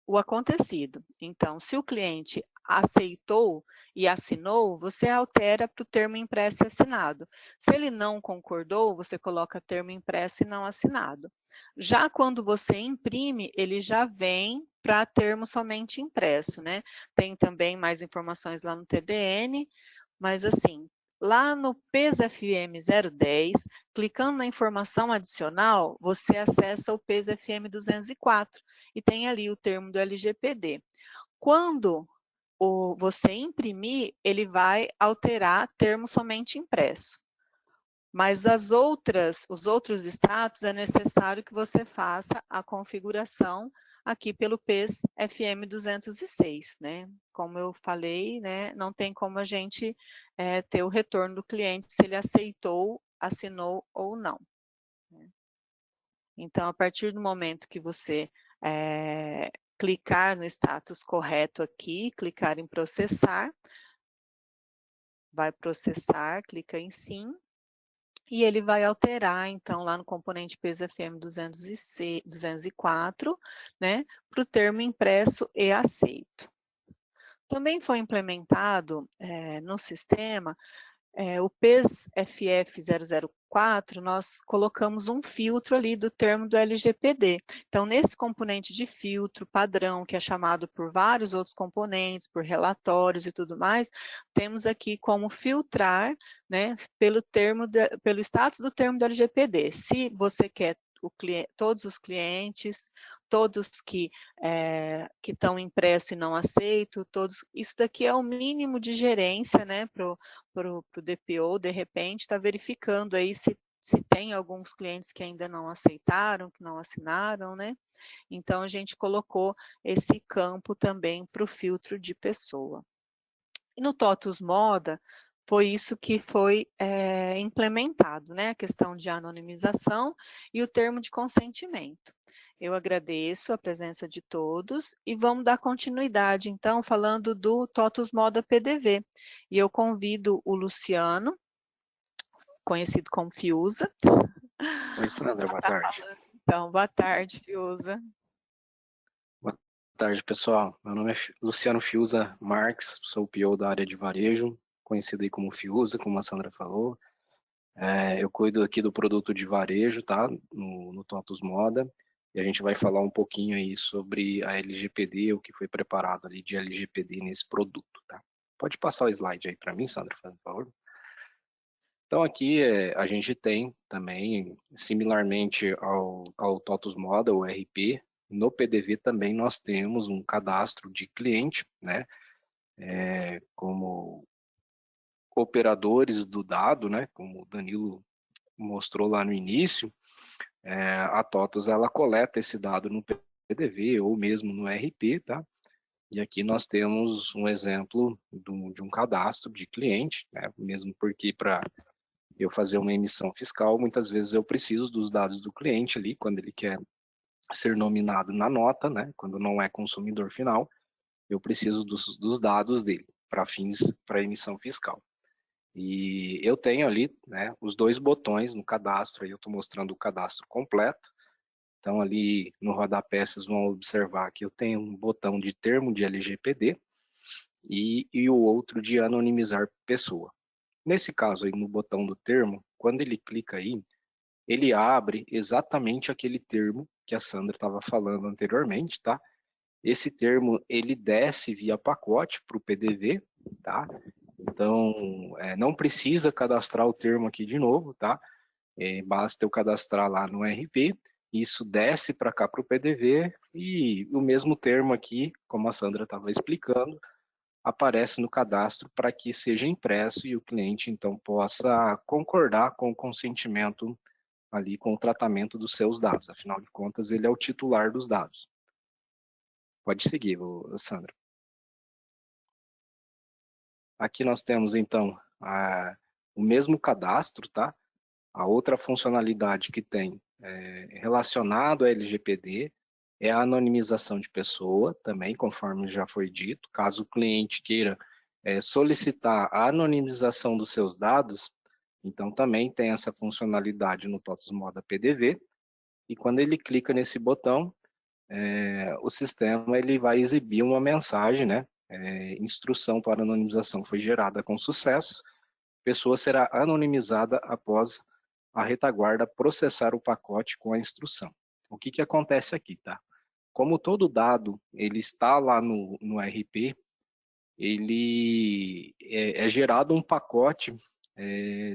o acontecido. Então, se o cliente aceitou e assinou, você altera para o termo impresso e assinado. Se ele não concordou, você coloca termo impresso e não assinado. Já quando você imprime, ele já vem para termo somente impresso, né? Tem também mais informações lá no TDN, mas assim, lá no PES-FM 010, clicando na informação adicional, você acessa o PES-FM 204 e tem ali o termo do LGPD. Quando você imprimir, ele vai alterar termo somente impresso. Mas os outros status é necessário que você faça a configuração aqui pelo PES FM 206, né? Como eu falei, né, não tem como a gente ter o retorno do cliente se ele aceitou, assinou ou não. Né? Então, a partir do momento que você clicar no status correto aqui, clicar em processar, vai processar, clica em sim, e ele vai alterar, então, lá no componente PES-FM 204, né, para o termo impresso e aceito. Também foi implementado no sistema o PES-FF 004, nós colocamos um filtro ali do termo do LGPD. Então, nesse componente de filtro padrão, que é chamado por vários outros componentes, por relatórios e tudo mais, temos aqui como filtrar, né, pelo status do termo do LGPD. Se você quer todos os clientes, todos que estão impressos e não aceitam, todos, isso daqui é o mínimo de gerência, né, para o DPO, de repente, está verificando aí se tem alguns clientes que ainda não aceitaram, que não assinaram, né? Então, a gente colocou esse campo também para o filtro de pessoa. E no TOTUS Moda, foi isso que foi implementado, né? A questão de anonimização e o termo de consentimento. Eu agradeço a presença de todos e vamos dar continuidade, então, falando do TOTUS Moda PDV. E eu convido o Luciano, conhecido como Fiuza. Oi, Sandra, boa tarde. Então, boa tarde, Fiuza. Boa tarde, pessoal. Meu nome é Luciano Fiuza Marques, sou o PO da área de varejo, conhecido aí como Fiuza, como a Sandra falou. Eu cuido aqui do produto de varejo, tá? No TOTUS Moda. E a gente vai falar um pouquinho aí sobre a LGPD, o que foi preparado ali de LGPD nesse produto, tá? Pode passar o slide aí para mim, Sandra, por favor. Então aqui a gente tem também, similarmente ao TOTUS Moda, o RP, no PDV também nós temos um cadastro de cliente, né? Como operadores do dado, né? Como o Danilo mostrou lá no início, a TOTUS ela coleta esse dado no PDV ou mesmo no RP, tá? E aqui nós temos um exemplo de um cadastro de cliente, né? Mesmo porque para eu fazer uma emissão fiscal, muitas vezes eu preciso dos dados do cliente ali, quando ele quer ser nominado na nota, né? Quando não é consumidor final, eu preciso dos dados dele para emissão fiscal. E eu tenho ali, né, os dois botões no cadastro, aí eu estou mostrando o cadastro completo. Então ali no rodapé vocês vão observar que eu tenho um botão de termo de LGPD e o outro de anonimizar pessoa. Nesse caso aí, no botão do termo, quando ele clica aí, ele abre exatamente aquele termo que a Sandra estava falando anteriormente, tá? esse termo ele desce via pacote para o PDV, tá? Então, não precisa cadastrar o termo aqui de novo, tá? Basta eu cadastrar lá no RP, isso desce para cá para o PDV, e o mesmo termo aqui, como a Sandra estava explicando, aparece no cadastro para que seja impresso e o cliente, então, possa concordar com o consentimento ali com o tratamento dos seus dados. Afinal de contas, ele é o titular dos dados. Pode seguir, Sandra. Aqui nós temos, então, o mesmo cadastro, tá? A outra funcionalidade que tem relacionado à LGPD é a anonimização de pessoa, também, conforme já foi dito. Caso o cliente queira solicitar a anonimização dos seus dados, então também tem essa funcionalidade no TOTVS Moda PDV, e quando ele clica nesse botão, o sistema ele vai exibir uma mensagem, né? Instrução para anonimização foi gerada com sucesso, pessoa será anonimizada após a retaguarda processar o pacote com a instrução. O que acontece aqui, tá? Como todo dado ele está lá no RP, ele é gerado um pacote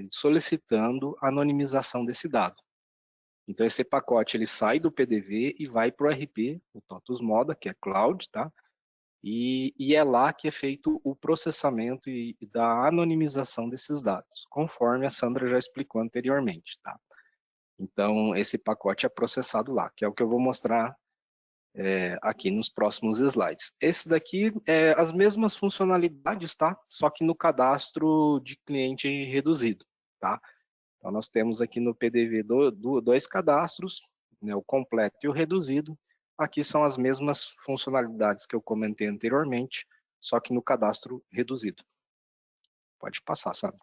solicitando a anonimização desse dado. Então, esse pacote ele sai do PDV e vai para o RP, o TOTVS Moda, que é Cloud, tá? E é lá que é feito o processamento e da anonimização desses dados, conforme a Sandra já explicou anteriormente, tá? Então, esse pacote é processado lá, que é o que eu vou mostrar aqui nos próximos slides. Esse daqui é as mesmas funcionalidades, tá? Só que no cadastro de cliente reduzido, tá? Então, nós temos aqui no PDV dois cadastros, né, o completo e o reduzido. Aqui são as mesmas funcionalidades que eu comentei anteriormente, só que no cadastro reduzido. Pode passar, Sandra.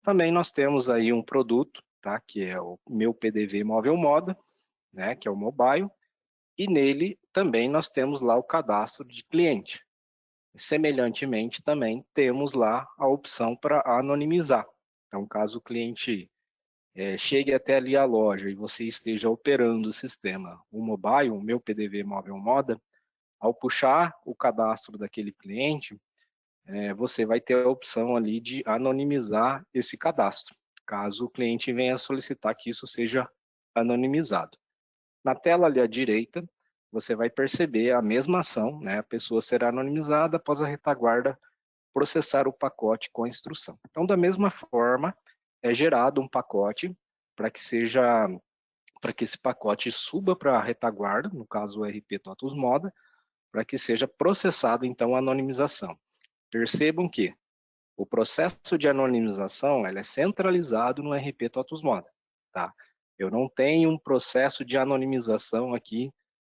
Também nós temos aí um produto, tá, que é o meu PDV Móvel Moda, né, que é o mobile, e nele também nós temos lá o cadastro de cliente. Semelhantemente, também temos lá a opção para anonimizar. Então, caso o cliente chegue até ali a loja e você esteja operando o sistema, o mobile, o meu PDV Móvel Moda, ao puxar o cadastro daquele cliente, você vai ter a opção ali de anonimizar esse cadastro, caso o cliente venha solicitar que isso seja anonimizado. Na tela ali à direita, você vai perceber a mesma ação, né? A pessoa será anonimizada após a retaguarda processar o pacote com a instrução. Então, da mesma forma, é gerado um pacote para que esse pacote suba para a retaguarda, no caso o RP TOTVS Moda, para que seja processado então a anonimização. Percebam que o processo de anonimização é centralizado no RP TOTVS Moda, tá? Eu não tenho um processo de anonimização aqui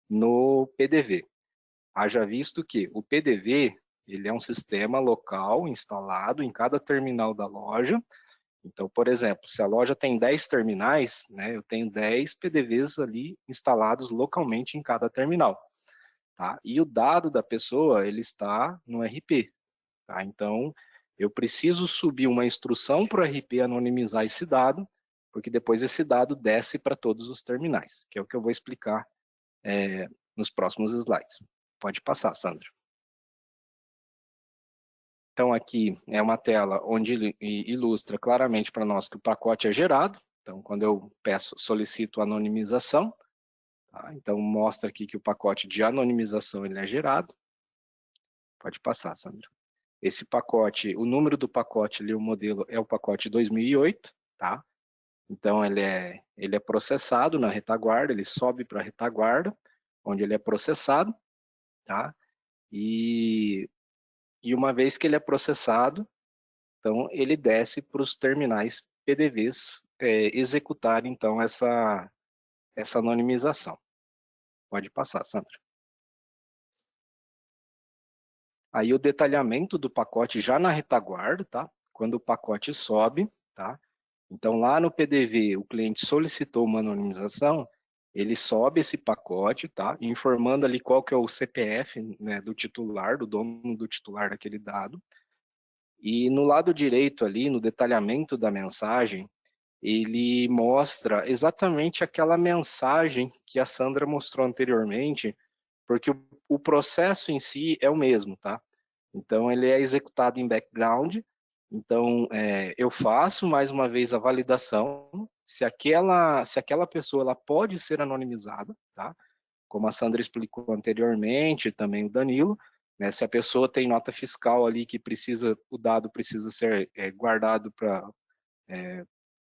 no PDV. Haja visto que o PDV ele é um sistema local instalado em cada terminal da loja. Então, por exemplo, se a loja tem 10 terminais, né, eu tenho 10 PDVs ali instalados localmente em cada terminal, tá? E o dado da pessoa, ele está no RP, tá? Então, eu preciso subir uma instrução para o RP anonimizar esse dado, porque depois esse dado desce para todos os terminais, que é o que eu vou explicar nos próximos slides. Pode passar, Sandra. Então, aqui é uma tela onde ele ilustra claramente para nós que o pacote é gerado. Então, quando eu solicito anonimização, tá? Então, mostra aqui que o pacote de anonimização ele é gerado. Pode passar, Sandra. Esse pacote, o número do pacote ali, o modelo é o pacote 2008, tá? Então, ele é processado na retaguarda, ele sobe para a retaguarda, onde ele é processado, tá? E uma vez que ele é processado, então ele desce para os terminais PDVs executar, então, essa anonimização. Pode passar, Sandra. Aí o detalhamento do pacote já na retaguarda, tá? Quando o pacote sobe, tá? Então, lá no PDV, o cliente solicitou uma anonimização, ele sobe esse pacote, tá? Informando ali qual que é o CPF, né, do titular, do dono do titular daquele dado. E no lado direito ali, no detalhamento da mensagem, ele mostra exatamente aquela mensagem que a Sandra mostrou anteriormente, porque o processo em si é o mesmo, tá? Então, ele é executado em background. Então, eu faço, mais uma vez, a validação, se aquela pessoa ela pode ser anonimizada, tá? Como a Sandra explicou anteriormente, também o Danilo, né? Se a pessoa tem nota fiscal ali que o dado precisa ser guardado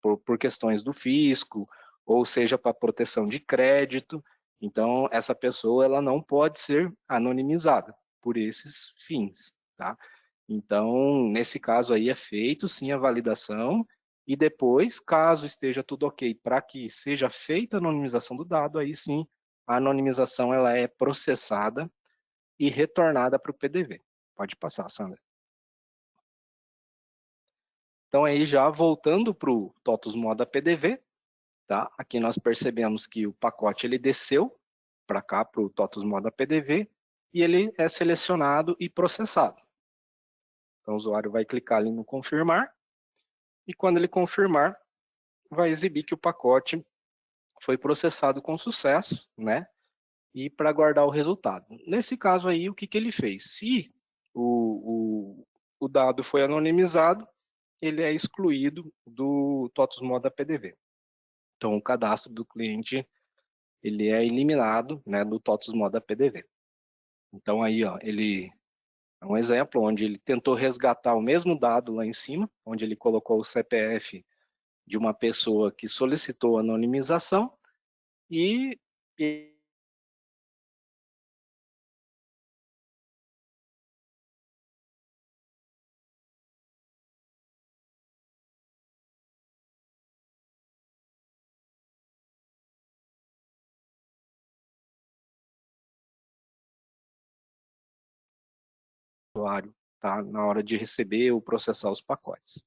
por questões do fisco, ou seja, para proteção de crédito, então essa pessoa ela não pode ser anonimizada por esses fins, tá? Então, nesse caso aí é feito sim a validação e depois, caso esteja tudo ok para que seja feita a anonimização do dado, aí sim a anonimização ela é processada e retornada para o PDV. Pode passar, Sandra. Então aí já voltando para o TOTUS Moda PDV, tá? Aqui nós percebemos que o pacote ele desceu para cá, para o TOTUS Moda PDV, e ele é selecionado e processado. Então o usuário vai clicar ali no confirmar, e quando ele confirmar, vai exibir que o pacote foi processado com sucesso, né? E para guardar o resultado. Nesse caso aí, o que ele fez? Se o dado foi anonimizado, ele é excluído do TOTUS Moda PDV. Então, o cadastro do cliente ele é eliminado, né, do TOTUS Moda PDV. Então, aí, ó, ele é um exemplo onde ele tentou resgatar o mesmo dado lá em cima, onde ele colocou o CPF de uma pessoa que solicitou anonimização e o usuário, tá, na hora de receber ou processar os pacotes.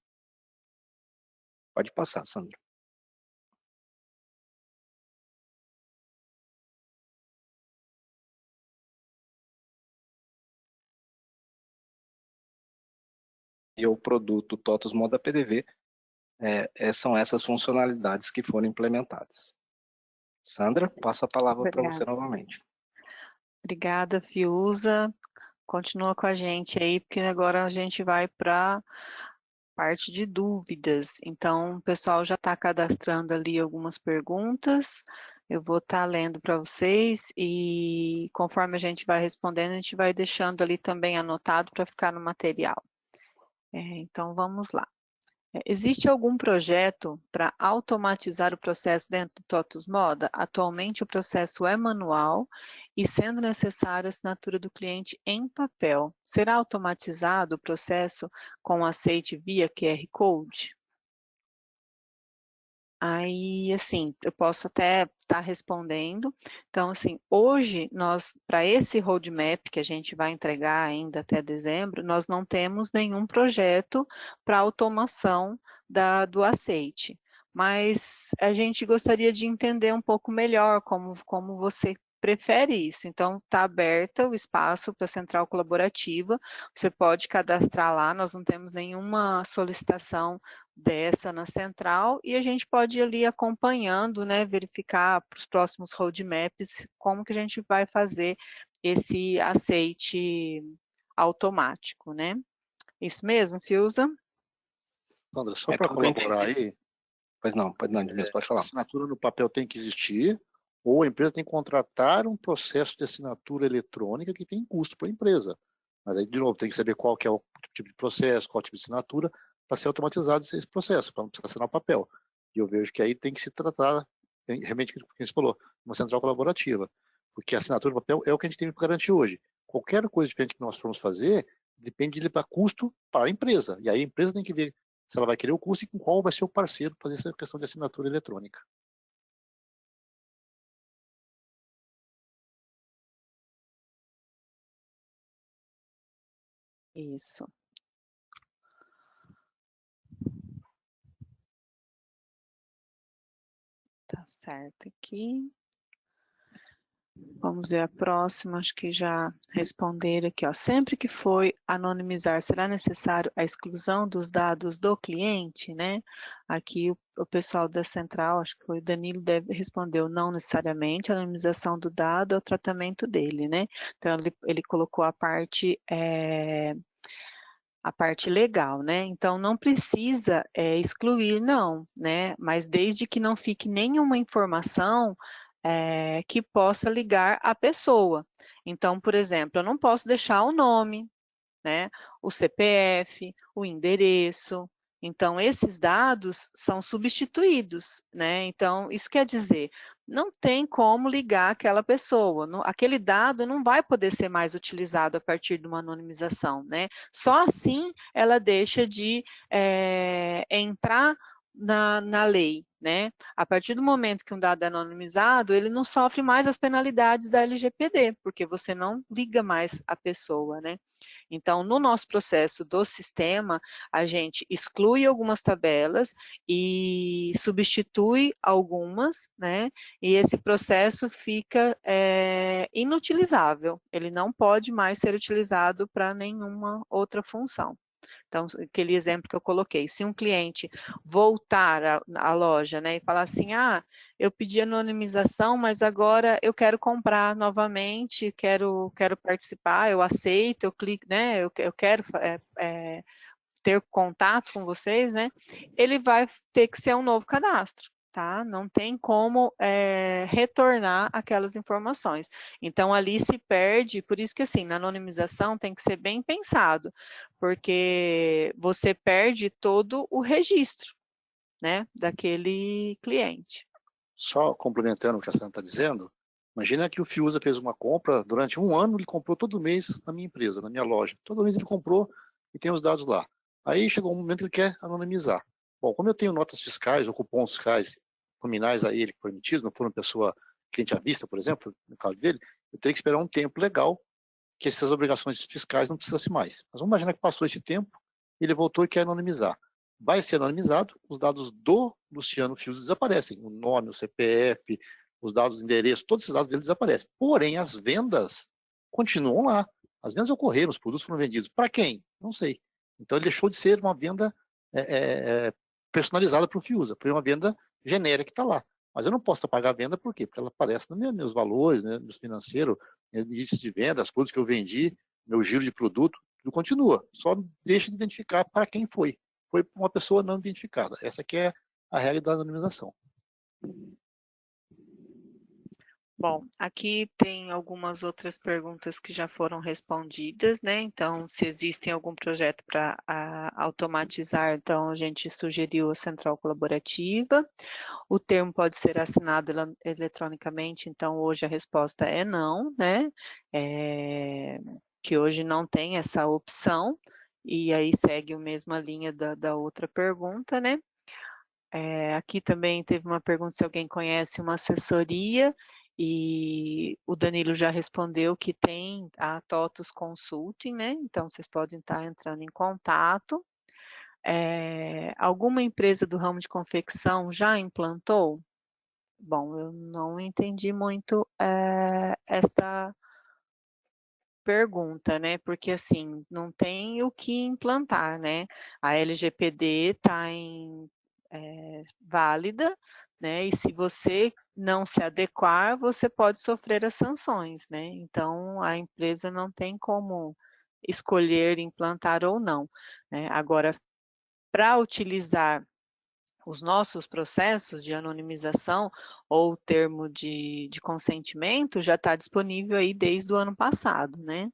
Pode passar, Sandra. E o produto TOTUS Moda PDV são essas funcionalidades que foram implementadas. Sandra, passo a palavra para você novamente. Obrigada, Fiuza. Continua com a gente aí, porque agora a gente vai para parte de dúvidas. Então, o pessoal já está cadastrando ali algumas perguntas. Eu vou estar lendo para vocês e conforme a gente vai respondendo, a gente vai deixando ali também anotado para ficar no material. Então, vamos lá. Existe algum projeto para automatizar o processo dentro do TOTUS Moda? Atualmente o processo é manual e sendo necessária a assinatura do cliente em papel. Será automatizado o processo com aceite via QR Code? Aí, assim, eu posso até estar respondendo. Então, assim, hoje, para esse roadmap que a gente vai entregar ainda até dezembro, nós não temos nenhum projeto para automação do aceite. Mas a gente gostaria de entender um pouco melhor como você prefere isso. Então, está aberto o espaço para a central colaborativa, você pode cadastrar lá, nós não temos nenhuma solicitação dessa na central e a gente pode ir ali acompanhando, né, verificar para os próximos roadmaps como que a gente vai fazer esse aceite automático, né? Isso mesmo, Fiuza? Sandra, só para colaborar aí, Pois não, Diniz, pode falar. a assinatura no papel tem que existir, ou a empresa tem que contratar um processo de assinatura eletrônica que tem custo para a empresa. Mas aí, de novo, tem que saber qual que é o tipo de processo, qual tipo de assinatura, para ser automatizado esse processo, para não precisar assinar o papel. E eu vejo que aí tem que se tratar, realmente, o que você falou, uma central colaborativa. Porque a assinatura no papel é o que a gente tem para garantir hoje. Qualquer coisa diferente que nós formos fazer, depende de dar custo para a empresa. E aí a empresa tem que ver se ela vai querer o curso e com qual vai ser o parceiro para fazer essa questão de assinatura eletrônica. Isso. Tá certo aqui. Vamos ver a próxima, acho que já responderam aqui, ó. Sempre que for anonimizar, será necessário a exclusão dos dados do cliente, né? Aqui o pessoal da central, acho que foi o Danilo, respondeu não necessariamente, a anonimização do dado é o tratamento dele, né? Então ele colocou a parte legal, né? Então não precisa excluir, não, né? Mas desde que não fique nenhuma informação que possa ligar a pessoa. Então, por exemplo, eu não posso deixar o nome, né? O CPF, o endereço. Então, esses dados são substituídos, né? Então, isso quer dizer, não tem como ligar aquela pessoa, aquele dado não vai poder ser mais utilizado a partir de uma anonimização, né? Só assim ela deixa de entrar na lei, né? A partir do momento que um dado é anonimizado, ele não sofre mais as penalidades da LGPD, porque você não liga mais a pessoa, né? Então, no nosso processo do sistema, a gente exclui algumas tabelas e substitui algumas, né? E esse processo fica inutilizável. Ele não pode mais ser utilizado para nenhuma outra função. Então, aquele exemplo que eu coloquei, se um cliente voltar à loja, né, e falar assim, eu pedi anonimização, mas agora eu quero comprar novamente, quero participar, eu aceito, eu clico, né, eu quero ter contato com vocês, né, ele vai ter que ser um novo cadastro. Tá? Não tem como retornar aquelas informações. Então, ali se perde, por isso que, assim, na anonimização tem que ser bem pensado, porque você perde todo o registro, né, daquele cliente. Só complementando o que a Sandra está dizendo, imagina que o Fiuza fez uma compra, durante um ano ele comprou todo mês na minha empresa, na minha loja. Todo mês ele comprou e tem os dados lá. Aí chegou um momento que ele quer anonimizar. Bom, como eu tenho notas fiscais ou cupons fiscais nominais a ele permitidos, não for uma pessoa cliente à vista, por exemplo, no caso dele, eu teria que esperar um tempo legal que essas obrigações fiscais não precisassem mais. Mas vamos imaginar que passou esse tempo, ele voltou e quer anonimizar. Vai ser anonimizado, os dados do Luciano Fios desaparecem, o nome, o CPF, os dados do endereço, todos esses dados dele desaparecem. Porém, as vendas continuam lá. As vendas ocorreram, os produtos foram vendidos. Para quem? Não sei. Então, ele deixou de ser uma venda personalizada para o Fiuza, foi uma venda genérica que está lá. Mas eu não posso pagar a venda, por quê? Porque ela aparece nos meus valores, né, meus financeiros, índice de venda, as coisas que eu vendi, meu giro de produto, tudo continua. Só deixa de identificar para quem foi. Foi uma pessoa não identificada. Essa que é a regra da anonimização. Bom, aqui tem algumas outras perguntas que já foram respondidas, né? Então, se existe algum projeto para automatizar, então a gente sugeriu a central colaborativa. O termo pode ser assinado eletronicamente, então hoje a resposta é não, né? Que hoje não tem essa opção, e aí segue a mesma linha da outra pergunta, né? Aqui também teve uma pergunta se alguém conhece uma assessoria, e o Danilo já respondeu que tem a TOTUS Consulting, né? Então, vocês podem estar entrando em contato. Alguma empresa do ramo de confecção já implantou? Bom, eu não entendi muito essa pergunta, né? Porque, assim, não tem o que implantar, né? A LGPD está válida, né? E se você não se adequar, você pode sofrer as sanções, né? Então, a empresa não tem como escolher implantar ou não, né? Agora, para utilizar os nossos processos de anonimização ou termo de consentimento já está disponível aí desde o ano passado, né?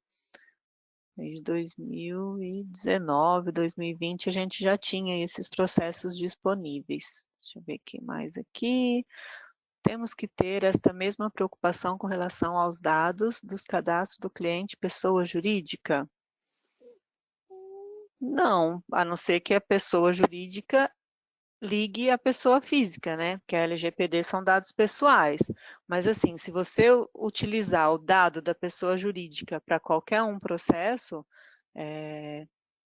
Desde 2019, 2020, a gente já tinha esses processos disponíveis. Deixa eu ver o que mais aqui. Temos que ter esta mesma preocupação com relação aos dados dos cadastros do cliente pessoa jurídica? Não, a não ser que a pessoa jurídica ligue a pessoa física, né? Porque a LGPD são dados pessoais. Mas, assim, se você utilizar o dado da pessoa jurídica para qualquer um processo,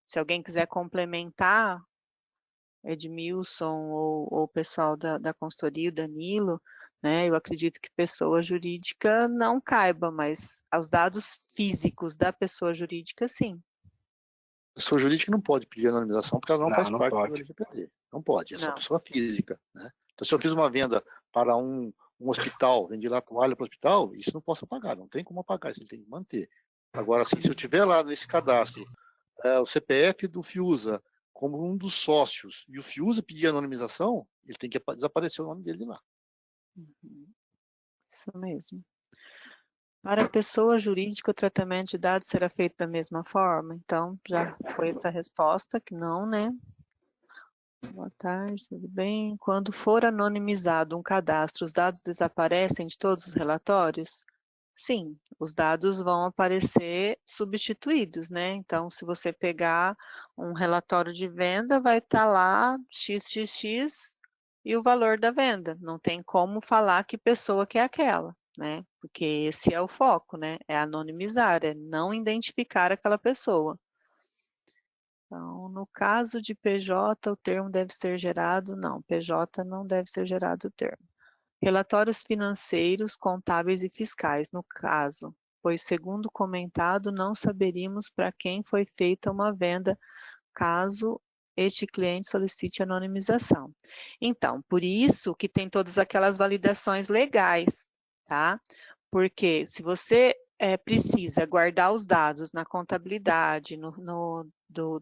se alguém quiser complementar, Edmilson ou o pessoal da consultoria, o Danilo, né? Eu acredito que pessoa jurídica não caiba, mas os dados físicos da pessoa jurídica, sim. A pessoa jurídica não pode pedir anonimização porque ela não faz Não parte pode. do LGPD. Não pode, é só Não. pessoa física, né? Então, se eu fiz uma venda para um hospital, vendi lá toalha para o hospital, isso não posso pagar, não tem como apagar, isso tem que manter. Agora, assim, se eu tiver lá nesse cadastro o CPF do Fiusa como um dos sócios e o Fiusa pedir anonimização, ele tem que desaparecer o nome dele lá. Isso mesmo. Para a pessoa jurídica, o tratamento de dados será feito da mesma forma? Então, já foi essa resposta, que não, né? Boa tarde, tudo bem? Quando for anonimizado um cadastro, os dados desaparecem de todos os relatórios? Sim, os dados vão aparecer substituídos, né? Então, se você pegar um relatório de venda, vai estar lá XXX e o valor da venda. Não tem como falar que pessoa que é aquela, né? Porque esse é o foco, né? É anonimizar, é não identificar aquela pessoa. Então, no caso de PJ, o termo deve ser gerado? Não, PJ não deve ser gerado o termo. Relatórios financeiros, contábeis e fiscais, no caso, pois, segundo comentado, não saberíamos para quem foi feita uma venda, caso este cliente solicite anonimização. Então, por isso que tem todas aquelas validações legais, tá? Porque se você precisa guardar os dados na contabilidade,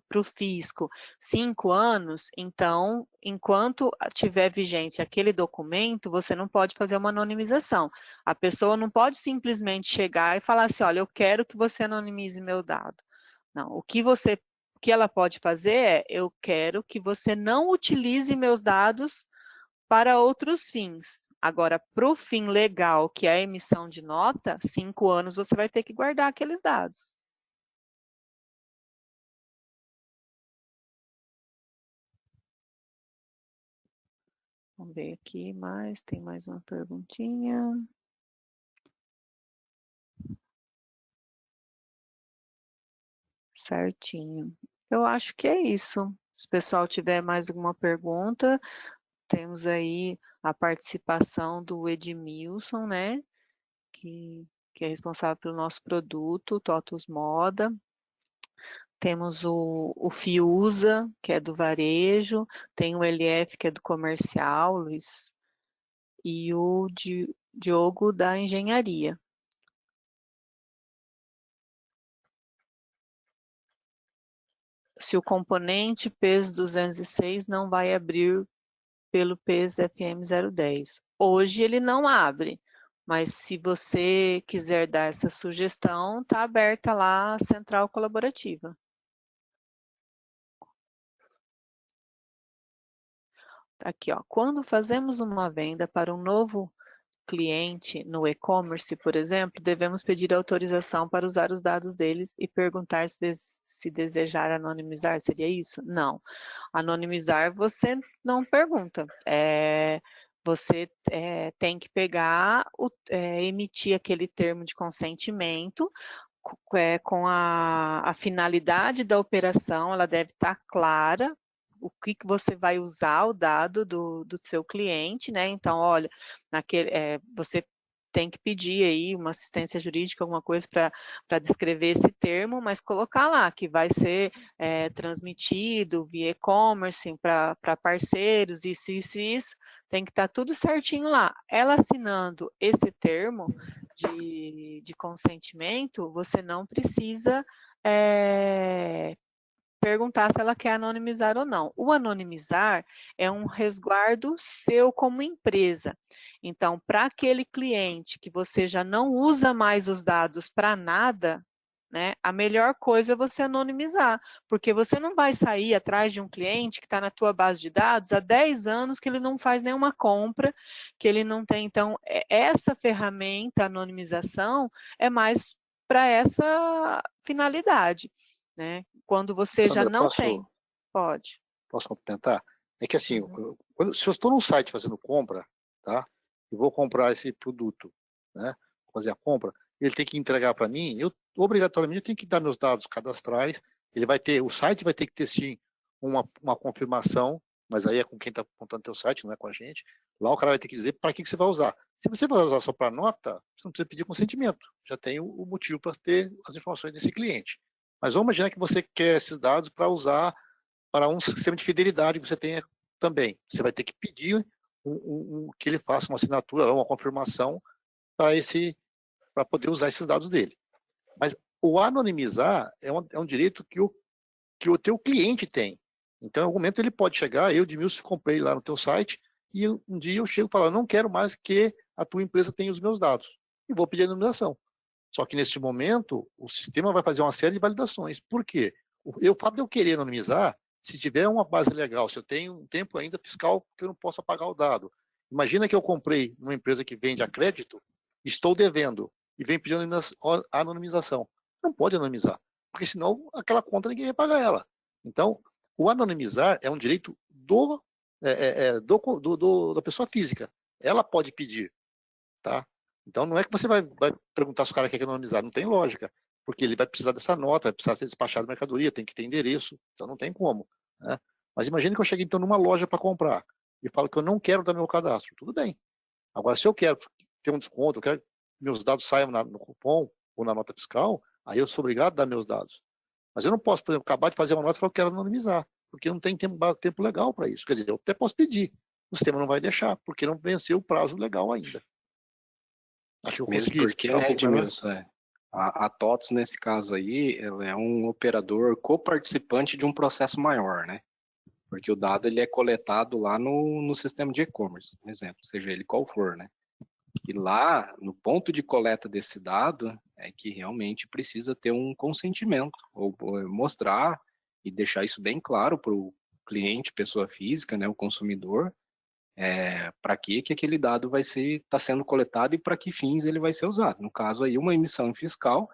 para o fisco, 5 anos, então, enquanto tiver vigência aquele documento, você não pode fazer uma anonimização. A pessoa não pode simplesmente chegar e falar assim, olha, eu quero que você anonimize meu dado. Não, o que ela pode fazer é, eu quero que você não utilize meus dados para outros fins. Agora, para o fim legal, que é a emissão de nota, 5 anos você vai ter que guardar aqueles dados. Vamos ver aqui mais, tem mais uma perguntinha. Certinho. Eu acho que é isso. Se o pessoal tiver mais alguma pergunta, temos aí a participação do Edmilson, né? Que é responsável pelo nosso produto, TOTUS Moda. Temos o Fiusa, que é do varejo, tem o LF, que é do comercial, Luiz, e o Diogo da engenharia. Se o componente PES 206 não vai abrir pelo PES FM 010. Hoje ele não abre, mas se você quiser dar essa sugestão, está aberta lá a central colaborativa. Aqui, ó, quando fazemos uma venda para um novo cliente no e-commerce, por exemplo, devemos pedir autorização para usar os dados deles e perguntar se desejar anonimizar, seria isso? Não. Anonimizar você não pergunta. Você tem que pegar, emitir aquele termo de consentimento com a finalidade da operação, ela deve estar clara, o que você vai usar o dado do seu cliente, né? Então, olha, você tem que pedir aí uma assistência jurídica, alguma coisa para descrever esse termo, mas colocar lá que vai ser transmitido via e-commerce para parceiros, isso, tem que estar tudo certinho lá. Ela assinando esse termo de consentimento, você não precisa perguntar se ela quer anonimizar ou não. O anonimizar é um resguardo seu como empresa. Então, para aquele cliente que você já não usa mais os dados para nada, né, a melhor coisa é você anonimizar, porque você não vai sair atrás de um cliente que está na tua base de dados há 10 anos que ele não faz nenhuma compra, que ele não tem. Então, essa ferramenta, anonimização, é mais para essa finalidade, né? Quando você Sandra, já não tem. Pode. Posso complementar? É que assim, se eu estou num site fazendo compra, tá? E vou comprar esse produto, né? Fazer a compra, ele tem que entregar para mim, eu obrigatoriamente eu tenho que dar meus dados cadastrais, o site vai ter que ter sim uma confirmação, mas aí é com quem está montando teu site, não é com a gente. Lá o cara vai ter que dizer para que você vai usar. Se você vai usar só para nota, você não precisa pedir consentimento, já tem o motivo para ter as informações desse cliente. Mas vamos imaginar que você quer esses dados para usar para um sistema de fidelidade que você tenha também. Você vai ter que pedir que ele faça uma assinatura, uma confirmação para poder usar esses dados dele. Mas o anonimizar é um direito que o teu cliente tem. Então, em algum momento ele pode chegar, eu, Edmilson, comprei lá no teu site, e um dia eu chego e falo, não quero mais que a tua empresa tenha os meus dados. E vou pedir a anonimização. Só que neste momento, o sistema vai fazer uma série de validações. Por quê? O fato de eu querer anonimizar, se tiver uma base legal, se eu tenho um tempo ainda fiscal que eu não posso apagar o dado. Imagina que eu comprei numa empresa que vende a crédito, estou devendo, e vem pedindo anonimização. Não pode anonimizar, porque senão aquela conta ninguém vai pagar ela. Então, o anonimizar é um direito da pessoa física. Ela pode pedir, tá? Então, não é que você vai perguntar se o cara quer anonimizar, não tem lógica, porque ele vai precisar dessa nota, vai precisar ser despachado de mercadoria, tem que ter endereço, então não tem como, né? Mas imagine que eu cheguei, então, numa loja para comprar e falo que eu não quero dar meu cadastro. Tudo bem. Agora, se eu quero ter um desconto, eu quero que meus dados saiam no cupom ou na nota fiscal, aí eu sou obrigado a dar meus dados. Mas eu não posso, por exemplo, acabar de fazer uma nota e falar que eu quero anonimizar, porque não tem tempo legal para isso. Quer dizer, eu até posso pedir, o sistema não vai deixar, porque não venceu o prazo legal ainda. Acho que eu Mesmo consegui porque, explicar um né, pouco melhor. Edmilson, a TOTS, nesse caso aí, ela é um operador coparticipante de um processo maior, né? Porque o dado ele é coletado lá no sistema de e-commerce, por exemplo, seja ele qual for, né? E lá, no ponto de coleta desse dado, é que realmente precisa ter um consentimento, ou mostrar e deixar isso bem claro para o cliente, pessoa física, né, o consumidor, para que aquele dado vai estar sendo coletado e para que fins ele vai ser usado. No caso aí, uma emissão fiscal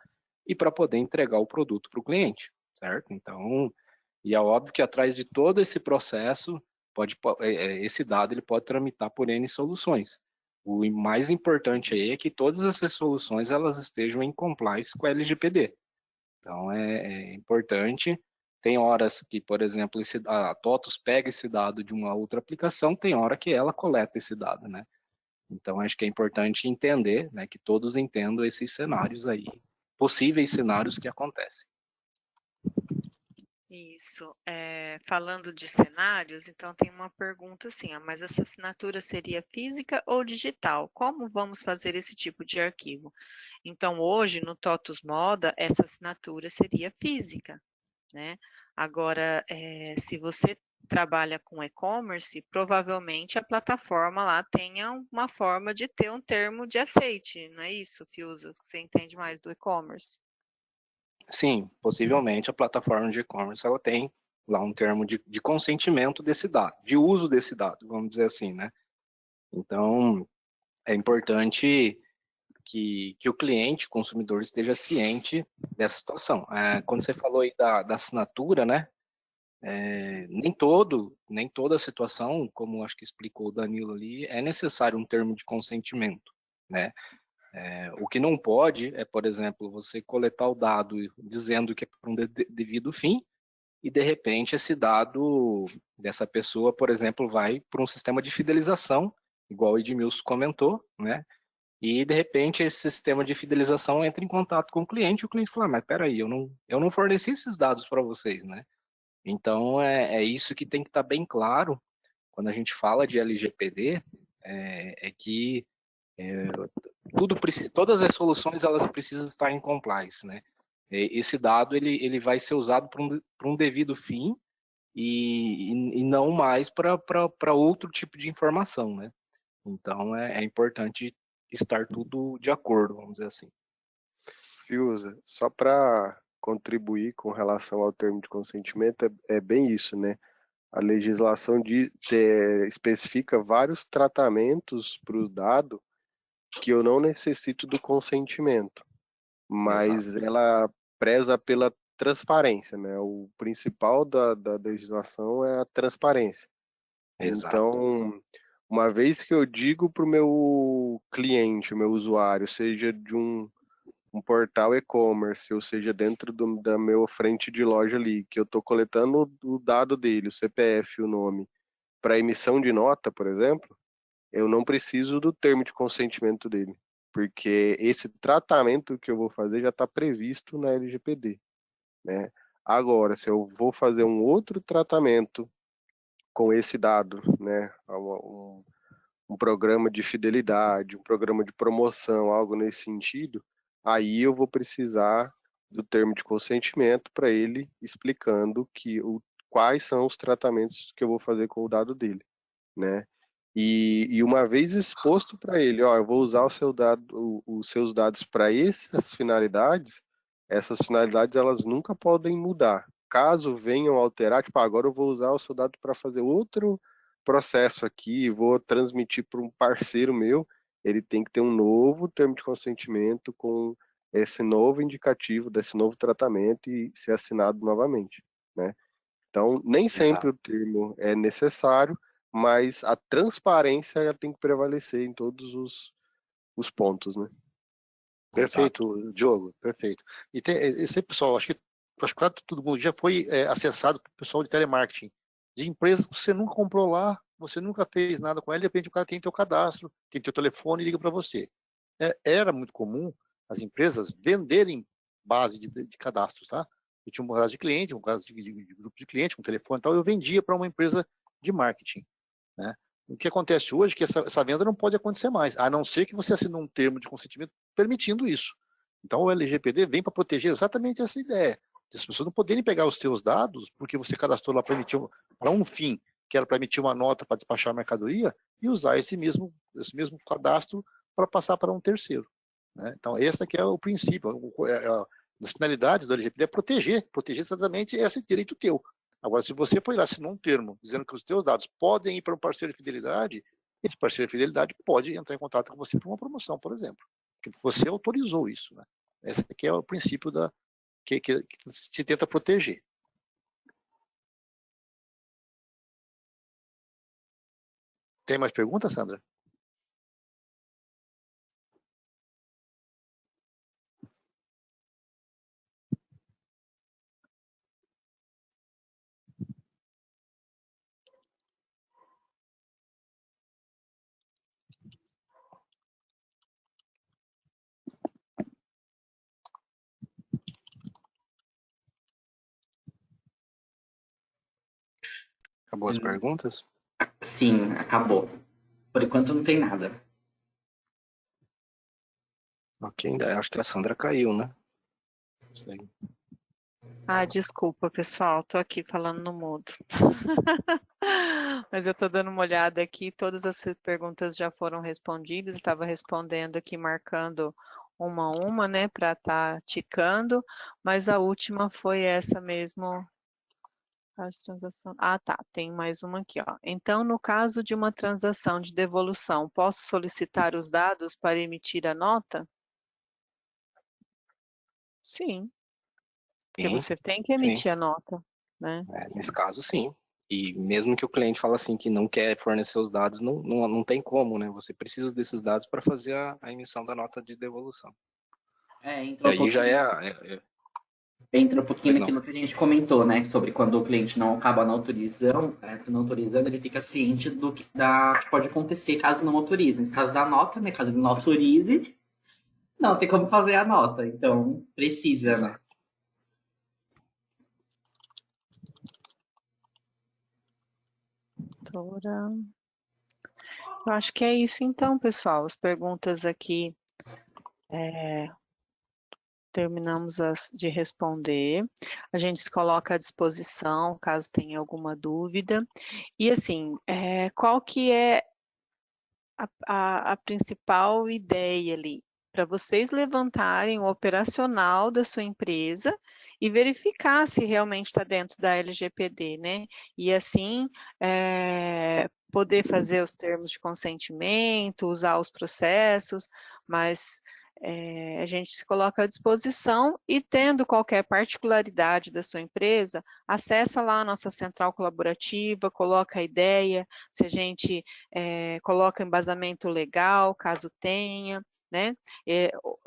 e para poder entregar o produto para o cliente, certo? Então, e é óbvio que atrás de todo esse processo, esse dado ele pode tramitar por N soluções. O mais importante aí é que todas essas soluções elas estejam em compliance com a LGPD. Então, é importante. Tem horas que, por exemplo, a TOTUS pega esse dado de uma outra aplicação, tem hora que ela coleta esse dado, né? Então, acho que é importante entender, né, que todos entendam esses cenários aí, possíveis cenários que acontecem. Isso. Falando de cenários, então tem uma pergunta assim, mas essa assinatura seria física ou digital? Como vamos fazer esse tipo de arquivo? Então, hoje, no TOTUS Moda, essa assinatura seria física, né? Agora, se você trabalha com e-commerce, provavelmente a plataforma lá tenha uma forma de ter um termo de aceite, não é isso, Fiuza? Você entende mais do e-commerce? Sim, possivelmente a plataforma de e-commerce ela tem lá um termo de consentimento desse dado, de uso desse dado, vamos dizer assim, né? Então, é importante que o cliente, o consumidor, esteja ciente dessa situação. Quando você falou aí da assinatura, né? Nem toda situação, como acho que explicou o Danilo ali, é necessário um termo de consentimento, né? O que não pode é, por exemplo, você coletar o dado dizendo que é para um devido fim e, de repente, esse dado dessa pessoa, por exemplo, vai para um sistema de fidelização, igual o Edmilson comentou, né? E, de repente, esse sistema de fidelização entra em contato com o cliente fala, mas peraí, eu não forneci esses dados para vocês, né? Então, é isso que tem que estar bem claro quando a gente fala de LGPD, que todas as soluções elas precisam estar em compliance, né? Esse dado ele vai ser usado para um devido fim e não mais para outro tipo de informação, né? Então é importante estar tudo de acordo, vamos dizer assim. Fiuza, só para contribuir com relação ao termo de consentimento, é bem isso, né? A legislação especifica vários tratamentos para o dado que eu não necessito do consentimento, mas ela preza pela transparência, né? O principal da legislação é a transparência. Exato. Então, uma vez que eu digo para o meu cliente, o meu usuário, seja de um portal e-commerce, ou seja, dentro da meu frente de loja ali, que eu estou coletando o dado dele, o CPF, o nome, para emissão de nota, por exemplo, eu não preciso do termo de consentimento dele, porque esse tratamento que eu vou fazer já está previsto na LGPD, né? Agora, se eu vou fazer um outro tratamento com esse dado, né, um programa de fidelidade, um programa de promoção, algo nesse sentido, aí eu vou precisar do termo de consentimento para ele explicando quais são os tratamentos que eu vou fazer com o dado dele, né? E uma vez exposto para ele, ó, eu vou usar os seus dados para essas finalidades elas nunca podem mudar. Caso venham alterar, tipo, agora eu vou usar o seu dado para fazer outro processo aqui, vou transmitir para um parceiro meu, ele tem que ter um novo termo de consentimento com esse novo indicativo desse novo tratamento e ser assinado novamente, né? Então, nem sempre o termo é necessário, mas a transparência tem que prevalecer em todos os pontos, né? Perfeito, Diogo, perfeito. E esse pessoal, acho que quase todo mundo já foi acessado pelo pessoal de telemarketing, de empresas que você nunca comprou lá, você nunca fez nada com ela, de repente o cara tem teu cadastro, tem teu telefone e liga para você. Era muito comum as empresas venderem base de cadastros, tá? Eu tinha um caso de cliente, um caso de grupo de cliente, um telefone e tal, eu vendia para uma empresa de marketing, né? O que acontece hoje é que essa venda não pode acontecer mais, a não ser que você assine um termo de consentimento permitindo isso. Então, o LGPD vem para proteger exatamente essa ideia, de as pessoas não poderem pegar os seus dados, porque você cadastrou lá para um fim, que era para emitir uma nota para despachar a mercadoria, e usar esse mesmo cadastro para passar para um terceiro, né? Então, esse aqui é o princípio, das finalidades do LGPD é proteger exatamente esse direito teu. Agora, se você foi lá, assinou um termo dizendo que os teus dados podem ir para um parceiro de fidelidade, esse parceiro de fidelidade pode entrar em contato com você para uma promoção, por exemplo, porque você autorizou isso, né? Esse aqui é o princípio que se tenta proteger. Tem mais perguntas, Sandra? Acabou as perguntas? Sim, acabou. Por enquanto não tem nada. Ok, acho que a Sandra caiu, né? Sim. Ah, desculpa, pessoal, tô aqui falando no mudo. Mas eu tô dando uma olhada aqui, todas as perguntas já foram respondidas, estava respondendo aqui, marcando uma a uma, né, para estar ticando, mas a última foi essa mesmo. Ah, tá, tem mais uma aqui, ó. Então, no caso de uma transação de devolução, posso solicitar os dados para emitir a nota? Sim, porque Sim, você tem que sim. emitir a nota, né? Nesse caso, sim. E mesmo que o cliente fale assim que não quer fornecer os dados, não tem como, né? Você precisa desses dados para fazer a emissão da nota de devolução. Entra E aí já entra um pouquinho Pois não. naquilo que a gente comentou, né? Sobre quando o cliente não acaba não autorizando, ele fica ciente do que pode acontecer caso não autorize. No caso da nota, né? Caso ele não autorize, não tem como fazer a nota. Então, precisa, Exato. né? Eu acho que é isso então, pessoal. As perguntas aqui terminamos de responder. A gente se coloca à disposição caso tenha alguma dúvida. E assim, qual que é a principal ideia ali? Para vocês levantarem o operacional da sua empresa e verificar se realmente está dentro da LGPD, né? E assim, poder fazer os termos de consentimento, usar os processos, mas a gente se coloca à disposição e tendo qualquer particularidade da sua empresa, acessa lá a nossa central colaborativa, coloca a ideia, se a gente coloca embasamento legal, caso tenha, né?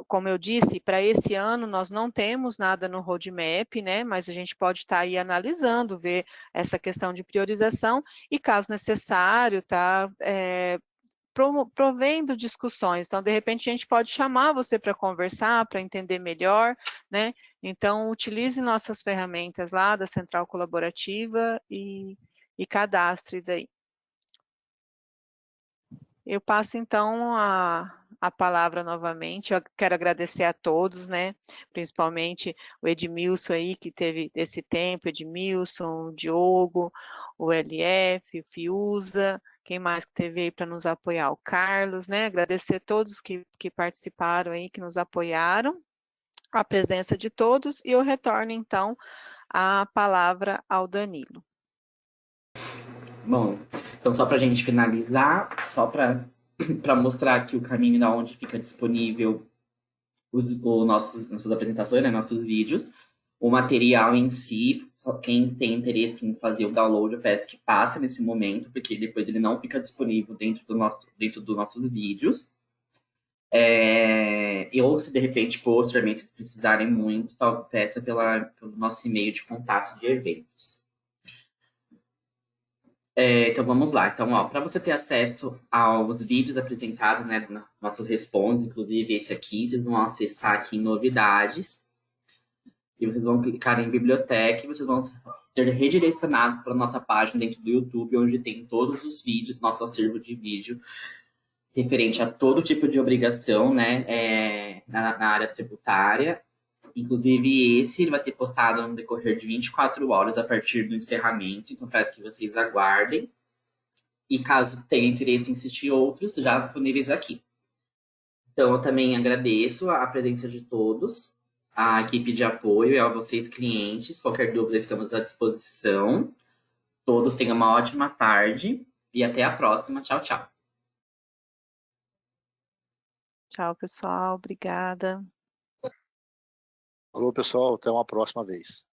Como eu disse, para esse ano nós não temos nada no roadmap, né? Mas a gente pode estar aí analisando, ver essa questão de priorização e, caso necessário, tá? provendo discussões. Então, de repente, a gente pode chamar você para conversar, para entender melhor, né? Então, utilize nossas ferramentas lá da Central Colaborativa e cadastre daí. Eu passo, então, a palavra novamente. Eu quero agradecer a todos, né? Principalmente o Edmilson aí, que teve esse tempo, Edmilson, o Diogo, o LF, o Fiuza, quem mais que teve aí para nos apoiar? O Carlos, né? Agradecer a todos que participaram aí, que nos apoiaram, a presença de todos, e eu retorno, então, a palavra ao Danilo. Bom, então só para a gente finalizar, só para mostrar aqui o caminho da onde fica disponível nossas apresentações, né, nossos vídeos, o material em si, quem tem interesse em fazer o download, eu peço que faça nesse momento, porque depois ele não fica disponível dentro dos nossos vídeos. Ou se de repente, posteriormente, vocês precisarem muito, peça pelo nosso e-mail de contato de eventos. Então vamos lá. Então, para você ter acesso aos vídeos apresentados, né, nossos responses, inclusive esse aqui, vocês vão acessar aqui em novidades e vocês vão clicar em biblioteca e vocês vão ser redirecionados para a nossa página dentro do YouTube, onde tem todos os vídeos, nosso acervo de vídeo referente a todo tipo de obrigação, né, na área tributária. Inclusive, ele vai ser postado no decorrer de 24 horas a partir do encerramento, então peço que vocês aguardem. E caso tenha interesse em assistir outros, já disponíveis aqui. Então, eu também agradeço a presença de todos, a equipe de apoio e a vocês, clientes. Qualquer dúvida, estamos à disposição. Todos tenham uma ótima tarde e até a próxima. Tchau, tchau. Tchau, pessoal. Obrigada. Falou, pessoal. Até uma próxima vez.